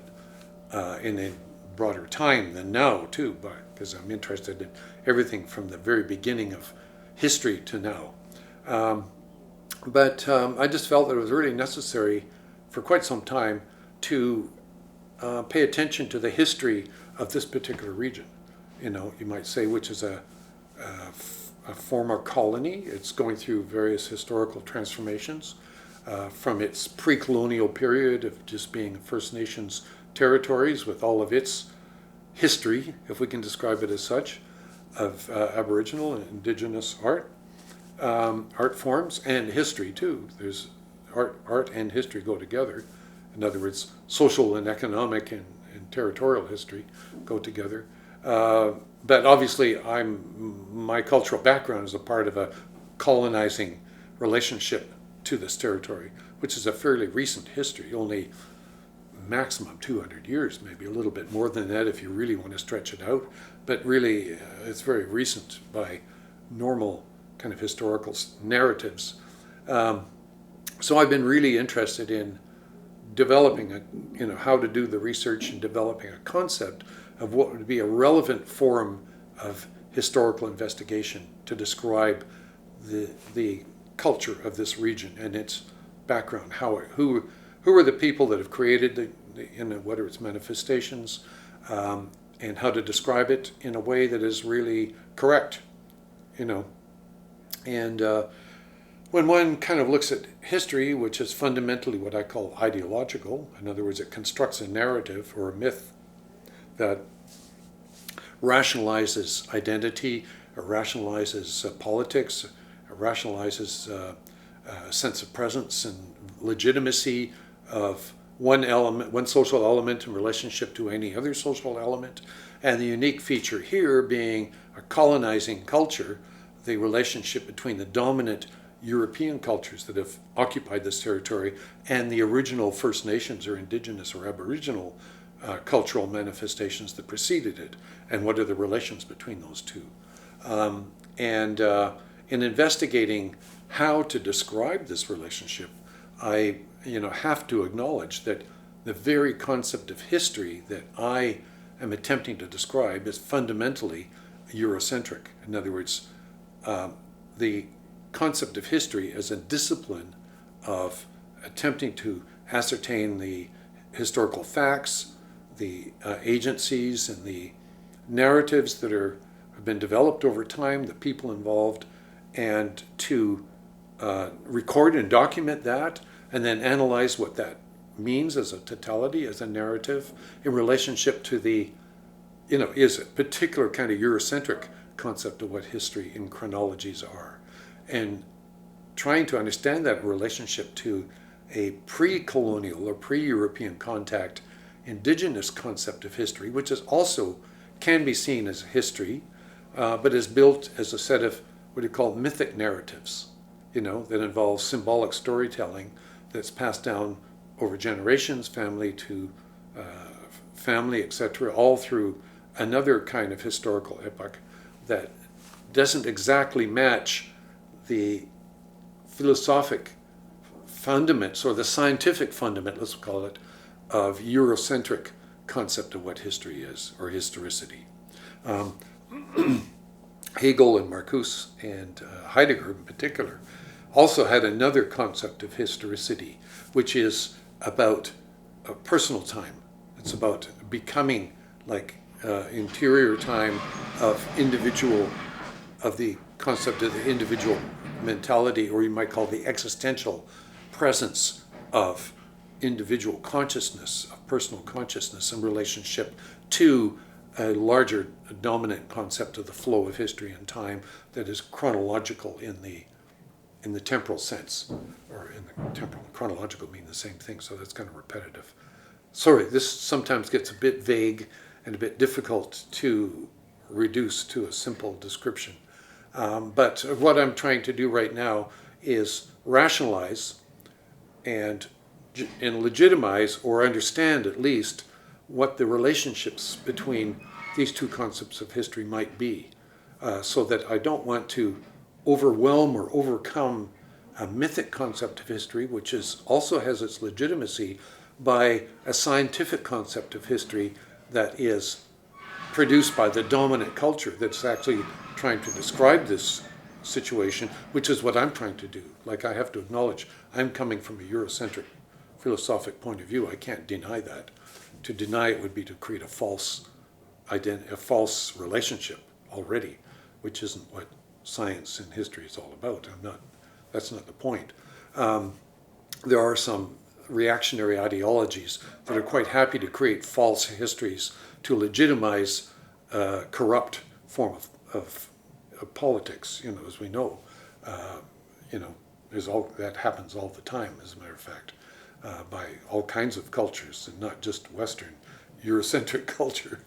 in a broader time than now too, because I'm interested in everything from the very beginning of history to now. But I just felt that it was really necessary for quite some time to pay attention to the history of this particular region. You know, you might say, which is a former colony. It's going through various historical transformations from its pre-colonial period of just being First Nations territories with all of its history, if we can describe it as such, of Aboriginal and Indigenous art forms, and history too. There's art and history go together. In other words, social and economic and territorial history go together. But obviously, my cultural background is a part of a colonizing relationship to this territory, which is a fairly recent history, only maximum 200 years, maybe a little bit more than that if you really want to stretch it out. But really, it's very recent by normal kind of historical narratives. So I've been really interested in developing how to do the research and developing a concept of what would be a relevant form of historical investigation to describe the culture of this region and its background, who who are the people that have created what are its manifestations, and how to describe it in a way that is really correct, And when one kind of looks at history, which is fundamentally what I call ideological, in other words, it constructs a narrative or a myth that rationalizes identity, or rationalizes politics, or rationalizes a sense of presence and legitimacy of one element, one social element in relationship to any other social element, and the unique feature here being a colonizing culture, the relationship between the dominant European cultures that have occupied this territory and the original First Nations or Indigenous or Aboriginal cultural manifestations that preceded it, and what are the relations between those two. In investigating how to describe this relationship, I have to acknowledge that the very concept of history that I am attempting to describe is fundamentally Eurocentric. In other words, the concept of history as a discipline of attempting to ascertain the historical facts, the agencies and the narratives that have been developed over time, the people involved, and to record and document that, and then analyze what that means as a totality, as a narrative, in relationship to the, is a particular kind of Eurocentric concept of what history in chronologies are. And trying to understand that relationship to a pre-colonial or pre-European contact indigenous concept of history, which is also can be seen as history, but is built as a set of what you call mythic narratives, that involves symbolic storytelling that's passed down over generations, family to family, etc., all through another kind of historical epoch that doesn't exactly match the philosophic fundaments or the scientific fundament, let's call it, of Eurocentric concept of what history is, or historicity. Hegel and Marcuse and Heidegger in particular also had another concept of historicity, which is about personal time. It's about becoming like interior time of the concept of the individual mentality, or you might call the existential presence of individual consciousness, of personal consciousness in relationship to a larger dominant concept of the flow of history and time that is chronological in the temporal sense, or in the temporal and chronological mean the same thing, so that's kind of repetitive. Sorry, this sometimes gets a bit vague and a bit difficult to reduce to a simple description. But what I'm trying to do right now is rationalize and legitimize, or understand at least, what the relationships between these two concepts of history might be, so that I don't want to overwhelm or overcome a mythic concept of history, which also has its legitimacy, by a scientific concept of history that is produced by the dominant culture that's actually trying to describe this situation, which is what I'm trying to do. Like, I have to acknowledge I'm coming from a Eurocentric philosophic point of view. I can't deny that. To deny it would be to create a false relationship already, which isn't what science and history is all about. That's not the point. There are some reactionary ideologies that are quite happy to create false histories to legitimize corrupt form of politics. As we know, that happens all the time, as a matter of fact, by all kinds of cultures, and not just Western Eurocentric culture.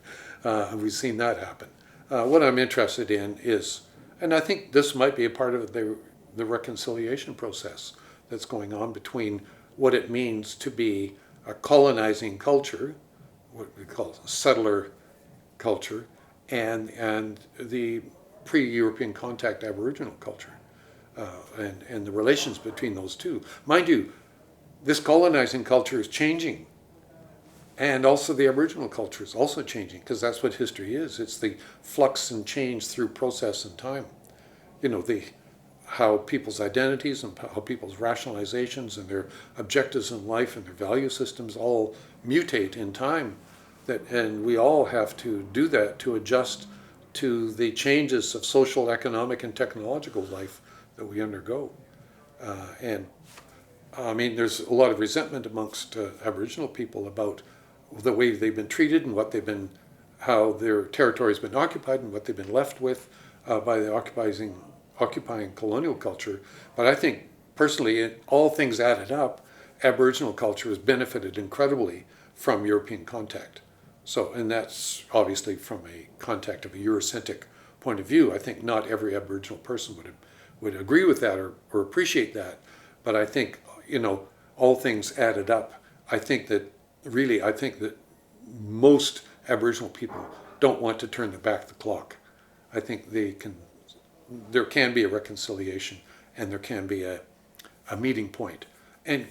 We've seen that happen. What I'm interested in is, and I think this might be a part of the reconciliation process that's going on between what it means to be a colonizing culture, what we call settler culture, and the pre-European contact Aboriginal culture, and the relations between those two. Mind you, this colonizing culture is changing, and also the Aboriginal culture is also changing, because that's what history is. It's the flux and change through process and time. how people's identities and how people's rationalizations and their objectives in life and their value systems all mutate in time. And we all have to do that to adjust to the changes of social, economic, and technological life that we undergo. And I mean, there's a lot of resentment amongst Aboriginal people about the way they've been treated and how their territory has been occupied and what they've been left with by the occupying colonial culture. But I think, personally, all things added up, Aboriginal culture has benefited incredibly from European contact. So, and that's obviously from a contact of a Eurocentric point of view. I think not every Aboriginal person would agree with that or appreciate that. But I think, all things added up. I think that most Aboriginal people don't want to turn back the clock. I think there can be a reconciliation, and there can be a meeting point. And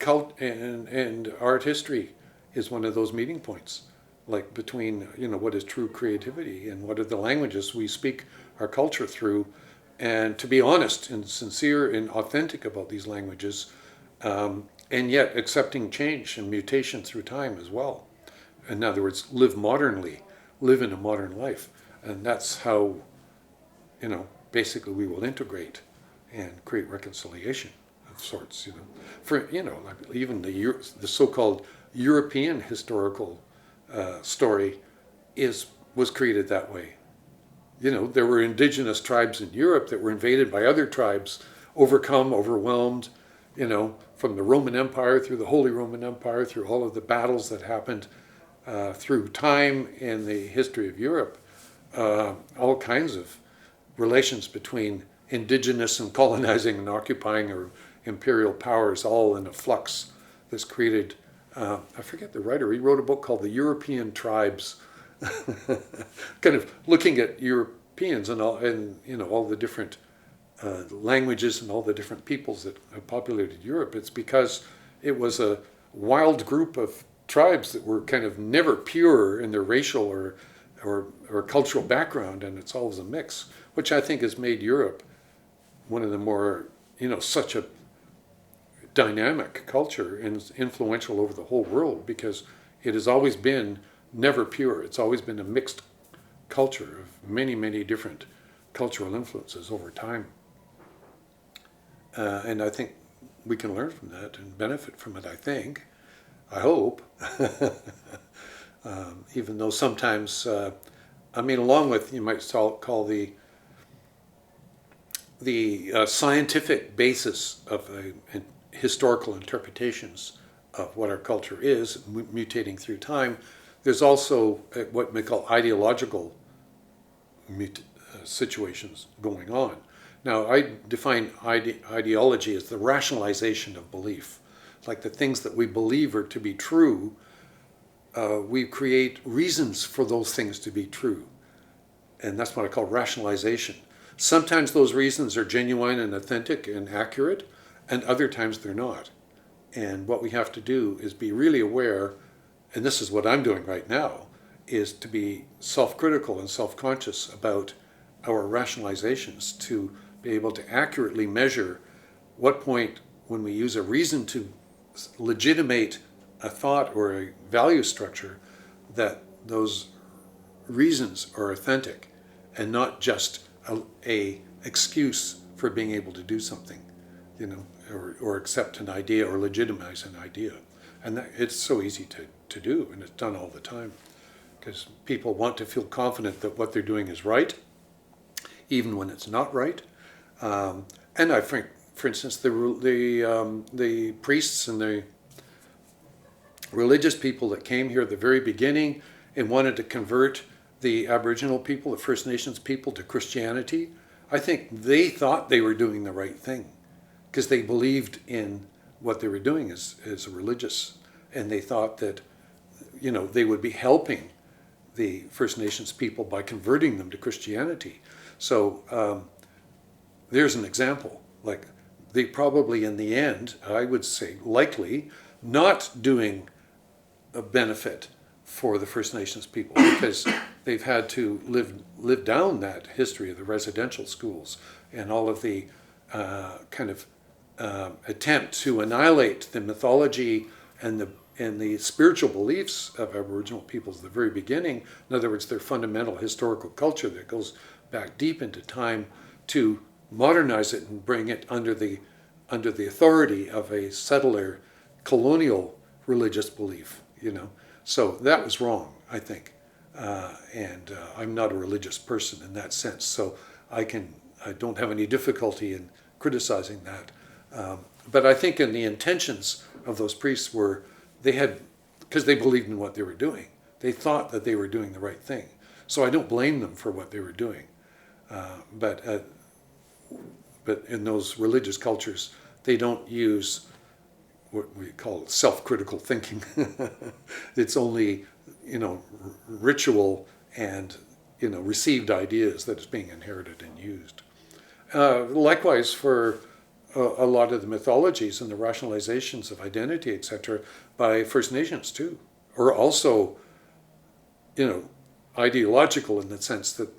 art history is one of those meeting points, like between what is true creativity and what are the languages we speak our culture through, and to be honest and sincere and authentic about these languages, and yet accepting change and mutation through time as well. In other words, live modernly, live in a modern life, and that's how basically we will integrate and create reconciliation of sorts. For like even the so-called European historical story was created that way. There were indigenous tribes in Europe that were invaded by other tribes, overwhelmed, from the Roman Empire through the Holy Roman Empire, through all of the battles that happened through time in the history of Europe, all kinds of relations between indigenous and colonizing and occupying or imperial powers, all in a flux that's created. I forget the writer. He wrote a book called The European Tribes, kind of looking at Europeans and all the different languages and all the different peoples that have populated Europe. It's because it was a wild group of tribes that were kind of never pure in their racial or cultural background, and it's always a mix, which I think has made Europe one of the more, such a dynamic culture and influential over the whole world, because it has always been never pure. It's always been a mixed culture of many, many different cultural influences over time. And I think we can learn from that and benefit from it, I hope. Even though sometimes, along with, you might call the scientific basis of historical interpretations of what our culture is, mutating through time, there's also what we call ideological situations going on. Now, I define ideology as the rationalization of belief. Like the things that we believe are to be true, we create reasons for those things to be true. And that's what I call rationalization. Sometimes those reasons are genuine and authentic and accurate, and other times they're not. And what we have to do is be really aware, and this is what I'm doing right now, is to be self-critical and self-conscious about our rationalizations, to be able to accurately measure what point, when we use a reason to legitimate a thought or a value structure, that those reasons are authentic and not just a excuse for being able to do something, or accept an idea or legitimize an idea. And it's so easy to do, and it's done all the time, because people want to feel confident that what they're doing is right, even when it's not right. And I think, for instance, the priests and the religious people that came here at the very beginning and wanted to convert the Aboriginal people, the First Nations people, to Christianity, I think they thought they were doing the right thing, because they believed in what they were doing as religious, and they thought that they would be helping the First Nations people by converting them to Christianity. So there's an example. Like, they probably in the end, I would say likely, not doing a benefit for the First Nations people, because they've had to live down that history of the residential schools and all of the kind of attempt to annihilate the mythology and the spiritual beliefs of Aboriginal peoples at the very beginning. In other words, their fundamental historical culture that goes back deep into time, to modernize it and bring it under the authority of a settler colonial religious belief, So that was wrong, I think. And I'm not a religious person in that sense, so I don't have any difficulty in criticizing that. But I think in the intentions of those priests because they believed in what they were doing. They thought that they were doing the right thing. So I don't blame them for what they were doing. But in those religious cultures, they don't use what we call self-critical thinking. It's only, ritual and, received ideas that is being inherited and used. Likewise for a lot of the mythologies and the rationalizations of identity, etc., by First Nations too, or also, ideological in the sense that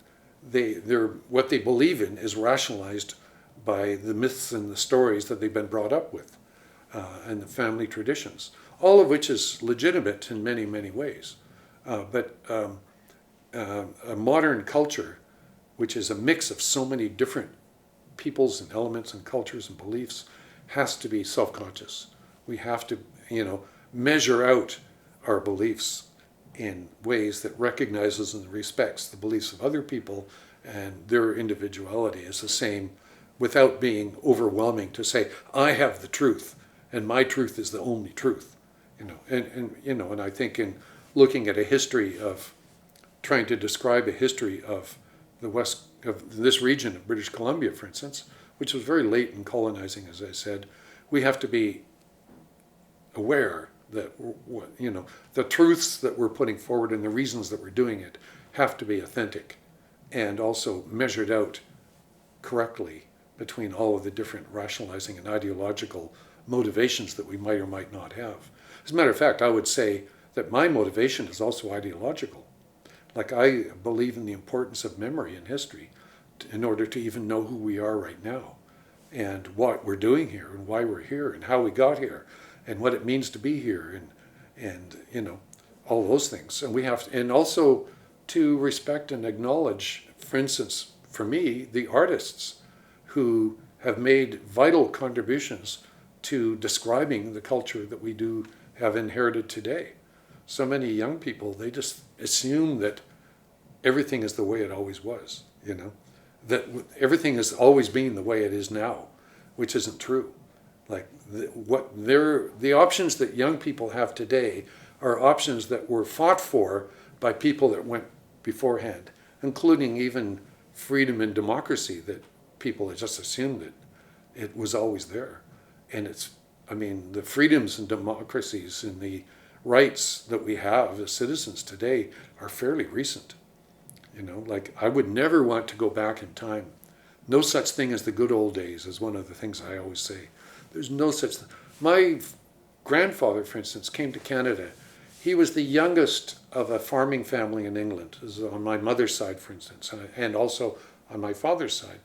what they believe in is rationalized by the myths and the stories that they've been brought up with, and the family traditions, all of which is legitimate in many, many ways. But a modern culture, which is a mix of so many different peoples and elements and cultures and beliefs, has to be self-conscious. We have to, measure out our beliefs in ways that recognizes and respects the beliefs of other people and their individuality as the same, without being overwhelming to say, I have the truth and my truth is the only truth. And I think in looking at a history of, trying to describe a history of the west, of this region of British Columbia, for instance, which was very late in colonizing, as I said, we have to be aware that, the truths that we're putting forward and the reasons that we're doing it have to be authentic and also measured out correctly between all of the different rationalizing and ideological motivations that we might or might not have. As a matter of fact, I would say that my motivation is also ideological. Like, I believe in the importance of memory and history in order to even know who we are right now and what we're doing here and why we're here and how we got here and what it means to be here and all those things. And we have to, and also to respect and acknowledge, for instance, for me, the artists who have made vital contributions to describing the culture that we do have inherited today. So many young people, they just assume that everything is the way it always was, that everything has always been the way it is now, which isn't true. Like, the options that young people have today are options that were fought for by people that went beforehand, including even freedom and democracy, that people had just assumed that it was always there. And the freedoms and democracies and the rights that we have as citizens today are fairly recent. Like, I would never want to go back in time. No such thing as the good old days is one of the things I always say. There's no such thing. My grandfather, for instance, came to Canada. He was the youngest of a farming family in England, on my mother's side, for instance, and also on my father's side.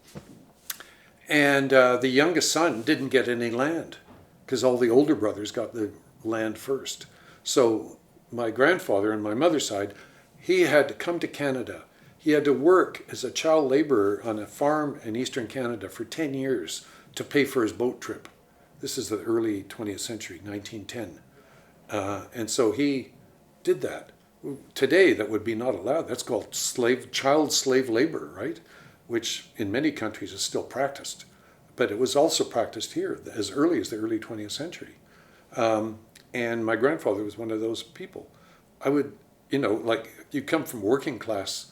And the youngest son didn't get any land because all the older brothers got the land first. So my grandfather on my mother's side, he had to come to Canada. He had to work as a child laborer on a farm in eastern Canada for 10 years to pay for his boat trip. This is the early 20th century, 1910. And so he did that. Today, that would be not allowed. That's called child slave labor, right? Which in many countries is still practiced. But it was also practiced here as early as the early 20th century. And my grandfather was one of those people. I would, like, you come from working class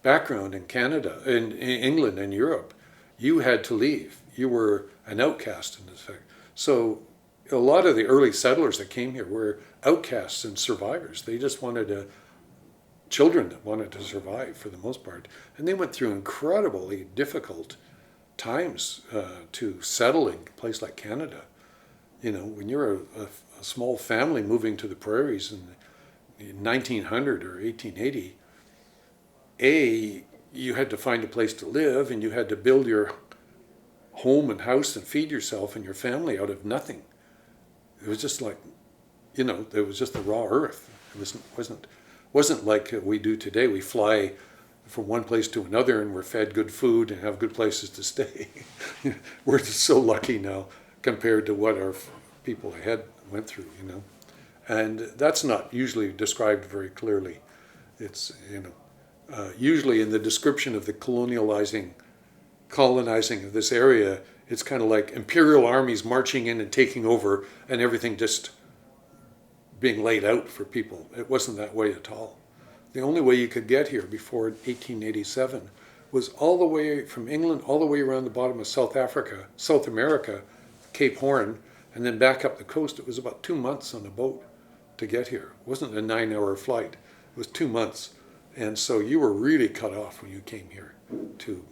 background in Canada, in England and Europe, you had to leave. You were an outcast in this fact. So a lot of the early settlers that came here were outcasts and survivors. They just wanted children that wanted to survive for the most part. And they went through incredibly difficult times to settle in a place like Canada. When you're a small family moving to the prairies in 1900 or 1880, you had to find a place to live and you had to build your home and house and feed yourself and your family out of nothing. It was just like, it was just the raw earth. It wasn't like we do today. We fly from one place to another and we're fed good food and have good places to stay. We're just so lucky now compared to what our people ahead went through, And that's not usually described very clearly. It's, usually in the description of the colonizing of this area, it's kind of like imperial armies marching in and taking over and everything just being laid out for people. It wasn't that way at all. The only way you could get here before 1887 was all the way from England, all the way around the bottom of South America, Cape Horn, and then back up the coast. It was about 2 months on a boat to get here. It wasn't a 9-hour flight. It was 2 months. And so you were really cut off when you came here to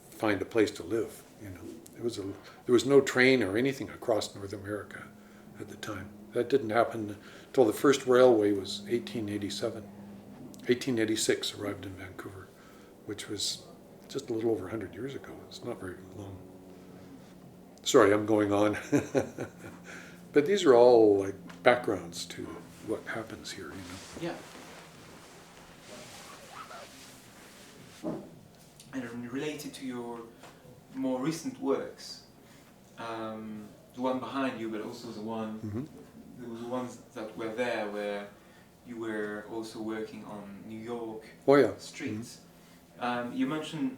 find a place to live. There was no train or anything across North America at the time. That didn't happen until the first railway was 1887. 1886 arrived in Vancouver, which was just a little over 100 years ago. It's not very long. Sorry, I'm going on. But these are all like backgrounds to what happens here,
Yeah. And related to your more recent works, the one behind you, but also the one, there was the ones that were there where you were also working on New York streets. You mentioned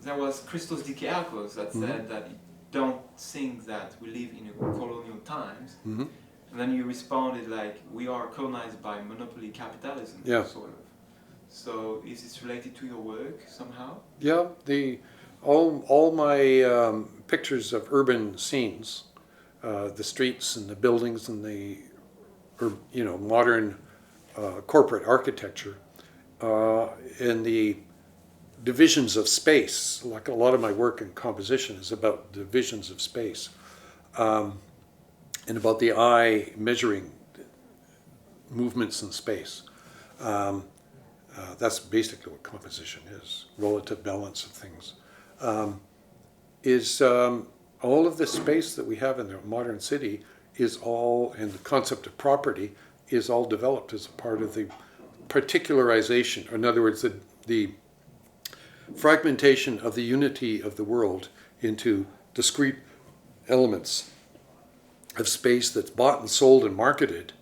there was Christos Dikeakos that said that you don't think that we live in a colonial times, and then you responded like, we are colonized by monopoly capitalism, sort of. So is this related to your work somehow?
Yeah, all my pictures of urban scenes, the streets and the buildings and the modern corporate architecture, and the divisions of space. Like a lot of my work in composition is about divisions of space, and about the eye measuring movements in space. That's basically what composition is, relative balance of things. All of the space that we have in the modern city is all, and the concept of property is all developed as a part of the particularization, or in other words, the fragmentation of the unity of the world into discrete elements of space that's bought and sold and marketed.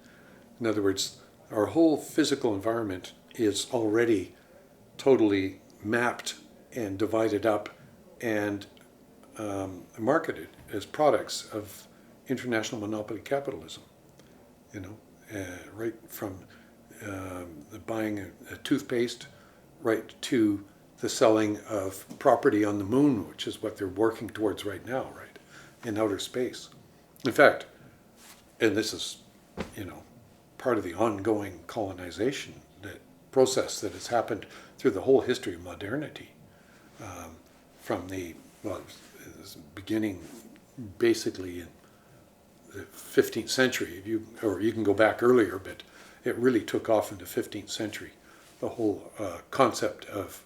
In other words, our whole physical environment is already totally mapped and divided up and marketed as products of international monopoly capitalism. Right from buying a toothpaste right to the selling of property on the moon, which is what they're working towards right now, right, in outer space. In fact, and this is, part of the ongoing colonization process that has happened through the whole history of modernity, from the beginning basically in the 15th century, or you can go back earlier, but it really took off in the 15th century, the whole concept of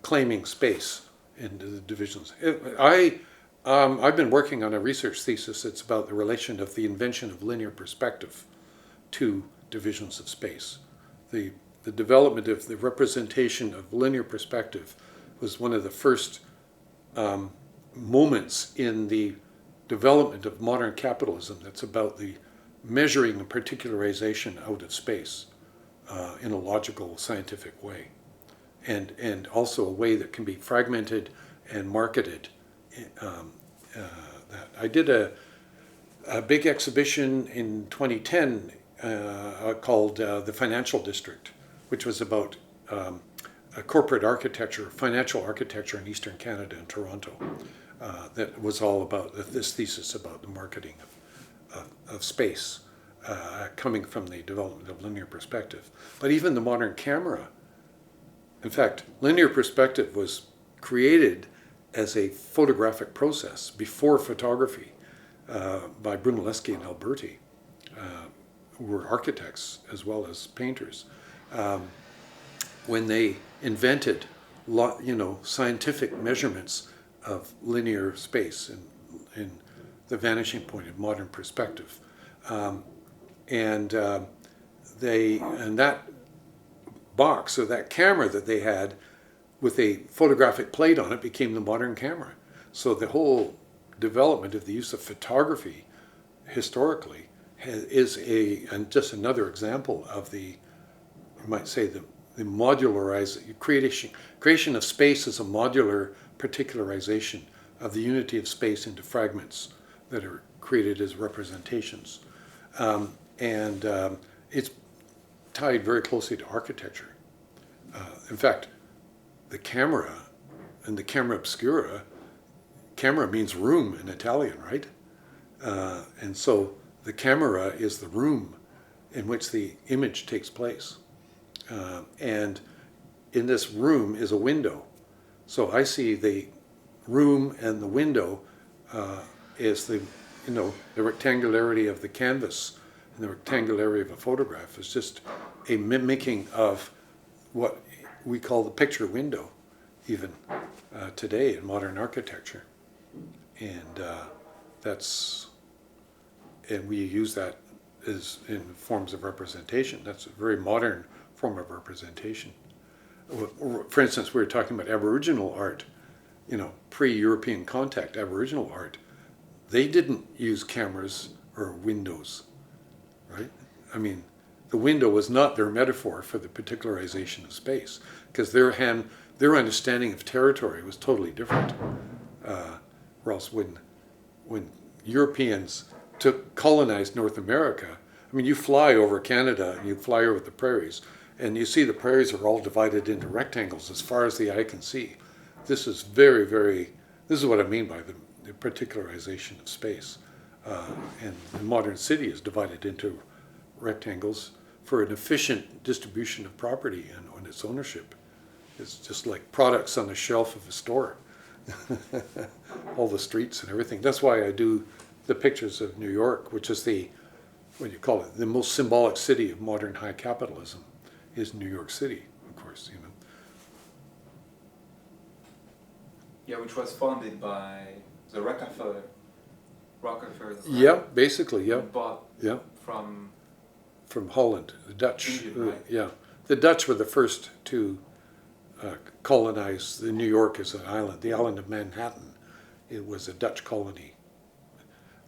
claiming space into the divisions. I've been working on a research thesis that's about the relation of the invention of linear perspective to divisions of space. The development of the representation of linear perspective was one of the first moments in the development of modern capitalism that's about the measuring and particularization out of space in a logical, scientific way, and also a way that can be fragmented and marketed. I did a big exhibition in 2010 called The Financial District, which was about a corporate architecture, financial architecture in Eastern Canada and Toronto. That was all about this thesis about the marketing of space coming from the development of linear perspective. But even the modern camera, in fact, linear perspective was created as a photographic process before photography by Brunelleschi and Alberti, who were architects as well as painters, when they invented scientific measurements of linear space in the vanishing point of modern perspective. And that box, or that camera that they had with a photographic plate on it, became the modern camera. So the whole development of the use of photography historically is and just another example of the, you might say, the creation of space as a modular particularization of the unity of space into fragments that are created as representations. It's tied very closely to architecture. In fact, the camera and the camera obscura, camera means room in Italian, right? And so the camera is the room in which the image takes place. And in this room is a window. So I see the room and the window is the rectangularity of the canvas, and the rectangularity of a photograph is just a mimicking of what we call the picture window, even today in modern architecture. And and we use that as in forms of representation. That's a very modern form of representation. For instance, we were talking about Aboriginal art, pre-European contact Aboriginal art. They didn't use cameras or windows, right? I mean, the window was not their metaphor for the particularization of space, because their understanding of territory was totally different. Or else when Europeans colonized North America, I mean, you fly over Canada and you fly over the prairies, and you see the prairies are all divided into rectangles as far as the eye can see. This is very, very, this is what I mean by the particularization of space. And the modern city is divided into rectangles for an efficient distribution of property and on its ownership. It's just like products on the shelf of a store. All the streets and everything. That's why I do the pictures of New York, which is the most symbolic city of modern high capitalism, is New York City, of course,
Yeah, which was founded by the Rockefeller.
Yeah, basically, yeah.
Bought from
Holland, the Dutch.
England, right?
Yeah, the Dutch were the first to colonize New York as an island. The island of Manhattan, it was a Dutch colony.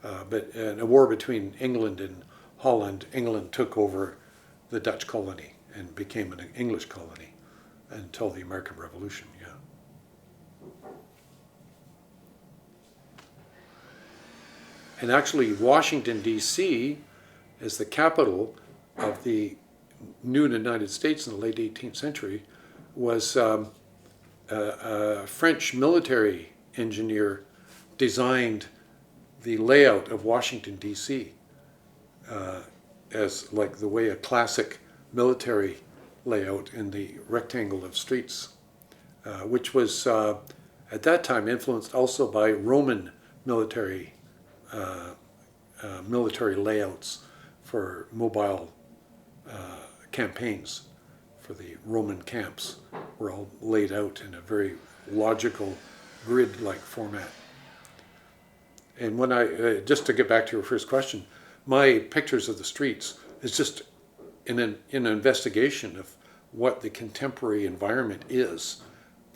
But in a war between England and Holland, England took over the Dutch colony and became an English colony until the American Revolution, yeah. And actually, Washington, D.C., as the capital of the new United States in the late 18th century, was a French military engineer designed the layout of Washington, D.C. As like the way a classic military layout in the rectangle of streets, which was at that time influenced also by Roman military layouts for mobile campaigns. For the Roman camps were all laid out in a very logical grid-like format. And when just to get back to your first question, my pictures of the streets is just an investigation of what the contemporary environment is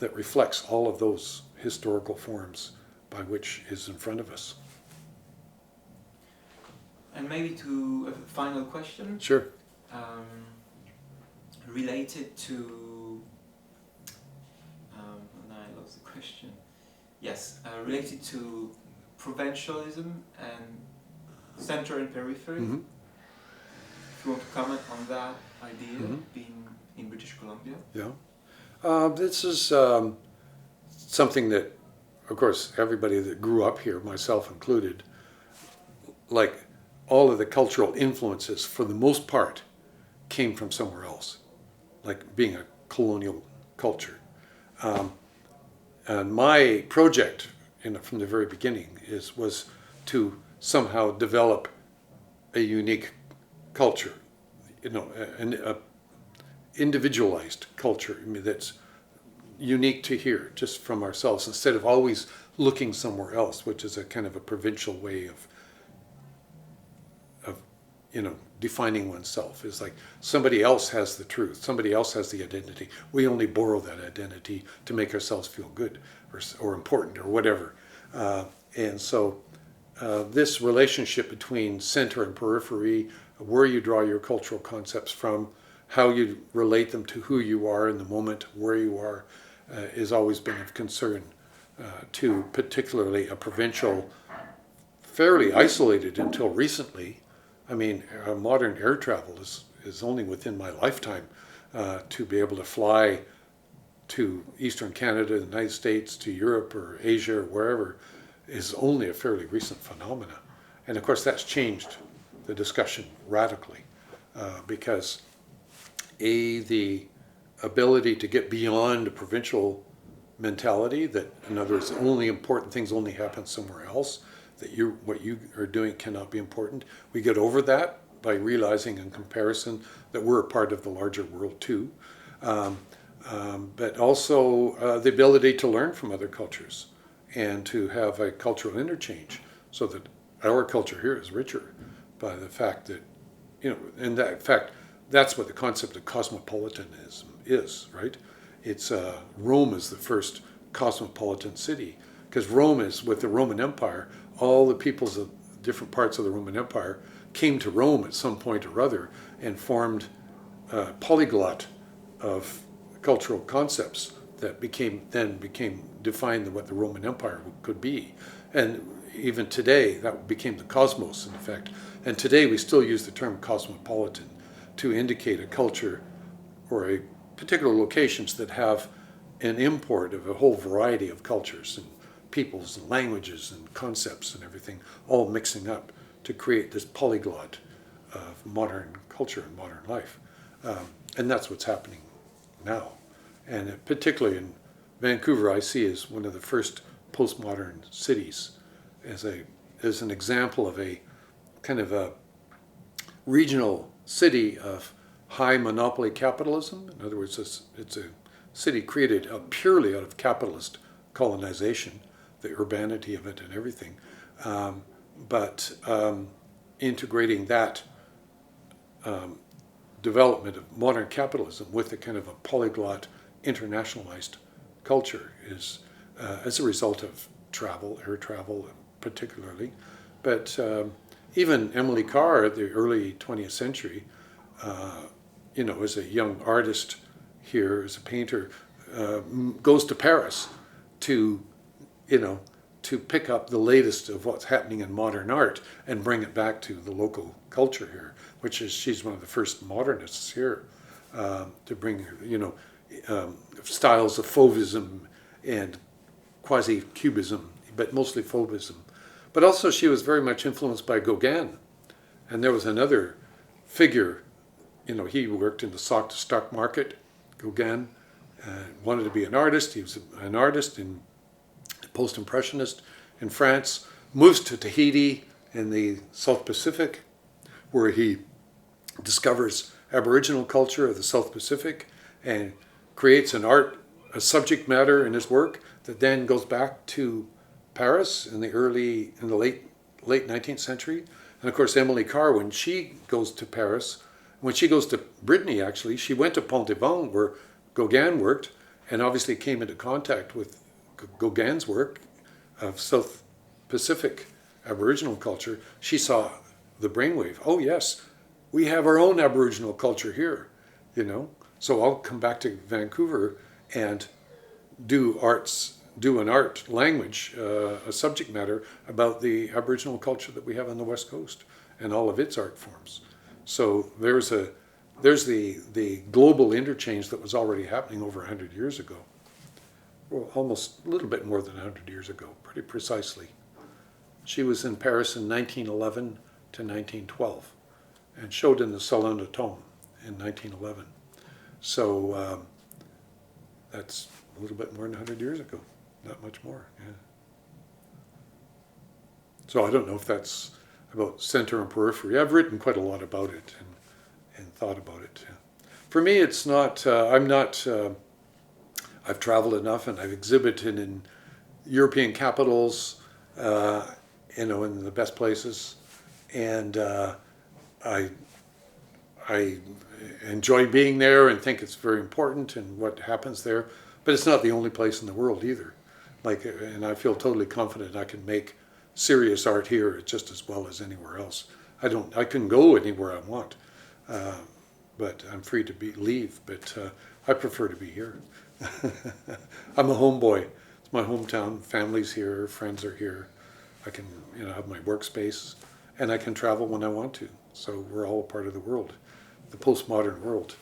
that reflects all of those historical forms by which is in front of us.
And maybe to a final question.
Sure.
Related to, now I lost the question. Yes, related to provincialism and center and periphery.
Mm-hmm.
If you want to comment on that idea, being in British Columbia.
Yeah. This is something that, of course, everybody that grew up here, myself included, like all of the cultural influences, for the most part, came from somewhere else, like being a colonial culture. And my project, from the very beginning, was to somehow develop a unique culture, an individualized culture. I mean, unique to here, just from ourselves, instead of always looking somewhere else, which is a kind of a provincial way of defining oneself. Is like somebody else has the truth, somebody else has the identity. We only borrow that identity to make ourselves feel good or important or whatever. And so this relationship between center and periphery, where you draw your cultural concepts from, how you relate them to who you are in the moment, where you are, has always been of concern to particularly a provincial, fairly isolated until recently. I mean, modern air travel is only within my lifetime to be able to fly to Eastern Canada, the United States, to Europe or Asia or wherever, is only a fairly recent phenomena. And of course that's changed the discussion radically because the ability to get beyond a provincial mentality that, in other words, only important things only happen somewhere else, that what you are doing cannot be important. We get over that by realizing in comparison that we're a part of the larger world too. But also the ability to learn from other cultures and to have a cultural interchange so that our culture here is richer by the fact that, in that fact, that's what the concept of cosmopolitanism is, right? It's Rome is the first cosmopolitan city, because Rome is, with the Roman Empire, all the peoples of different parts of the Roman Empire came to Rome at some point or other and formed a polyglot of cultural concepts that became defined what the Roman Empire could be. And even today, that became the cosmos, in effect. And today we still use the term cosmopolitan to indicate a culture or a particular locations that have an import of a whole variety of cultures and peoples and languages and concepts and everything all mixing up to create this polyglot of modern culture and modern life. And that's what's happening now. And particularly in Vancouver, I see as one of the first postmodern cities as an example of a kind of a regional city of high monopoly capitalism. In other words, it's a city created purely out of capitalist colonization, the urbanity of it and everything, but integrating that development of modern capitalism with a kind of a polyglot, internationalized culture is as a result of travel, air travel particularly. But even Emily Carr at the early 20th century, as a young artist here, as a painter, goes to Paris to pick up the latest of what's happening in modern art and bring it back to the local culture here, which is, she's one of the first modernists here to bring, styles of Fauvism and quasi-cubism, but mostly Fauvism. But also she was very much influenced by Gauguin. And there was another figure, he worked in the stock market, Gauguin, wanted to be an artist. He was an artist in post-impressionist in France, moves to Tahiti in the South Pacific, where he discovers Aboriginal culture of the South Pacific and creates a subject matter in his work that then goes back to Paris in the late 19th century. And of course, Emily Carr, when she goes to Paris, when she goes to Brittany, actually, she went to Pont-Aven, where Gauguin worked, and obviously came into contact with Gauguin's work of South Pacific Aboriginal culture. She saw the brainwave. Oh yes, we have our own Aboriginal culture here, So I'll come back to Vancouver and do an art language, a subject matter about the Aboriginal culture that we have on the West Coast and all of its art forms. So there's the global interchange that was already happening over 100 years ago. Well, almost a little bit more than 100 years ago, pretty precisely. She was in Paris in 1911 to 1912 and showed in the Salon de Tome in 1911. So that's a little bit more than 100 years ago, not much more. Yeah. So I don't know if that's about center and periphery. I've written quite a lot about it and thought about it. For me, it's not, I've traveled enough, and I've exhibited in European capitals, in the best places, and I enjoy being there and think it's very important and what happens there. But it's not the only place in the world either. And I feel totally confident I can make serious art here just as well as anywhere else. I can go anywhere I want, but I'm free to leave. But I prefer to be here. I'm a homeboy. It's my hometown. Family's here. Friends are here. I can, have my workspace, and I can travel when I want to. So we're all a part of the world, the postmodern world.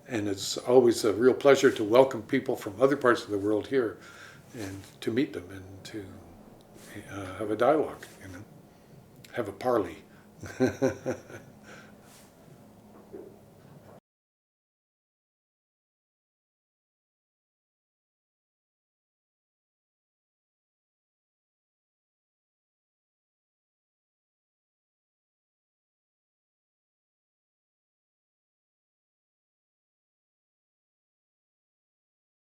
And it's always a real pleasure to welcome people from other parts of the world here, and to meet them and to have a dialogue, have a parley.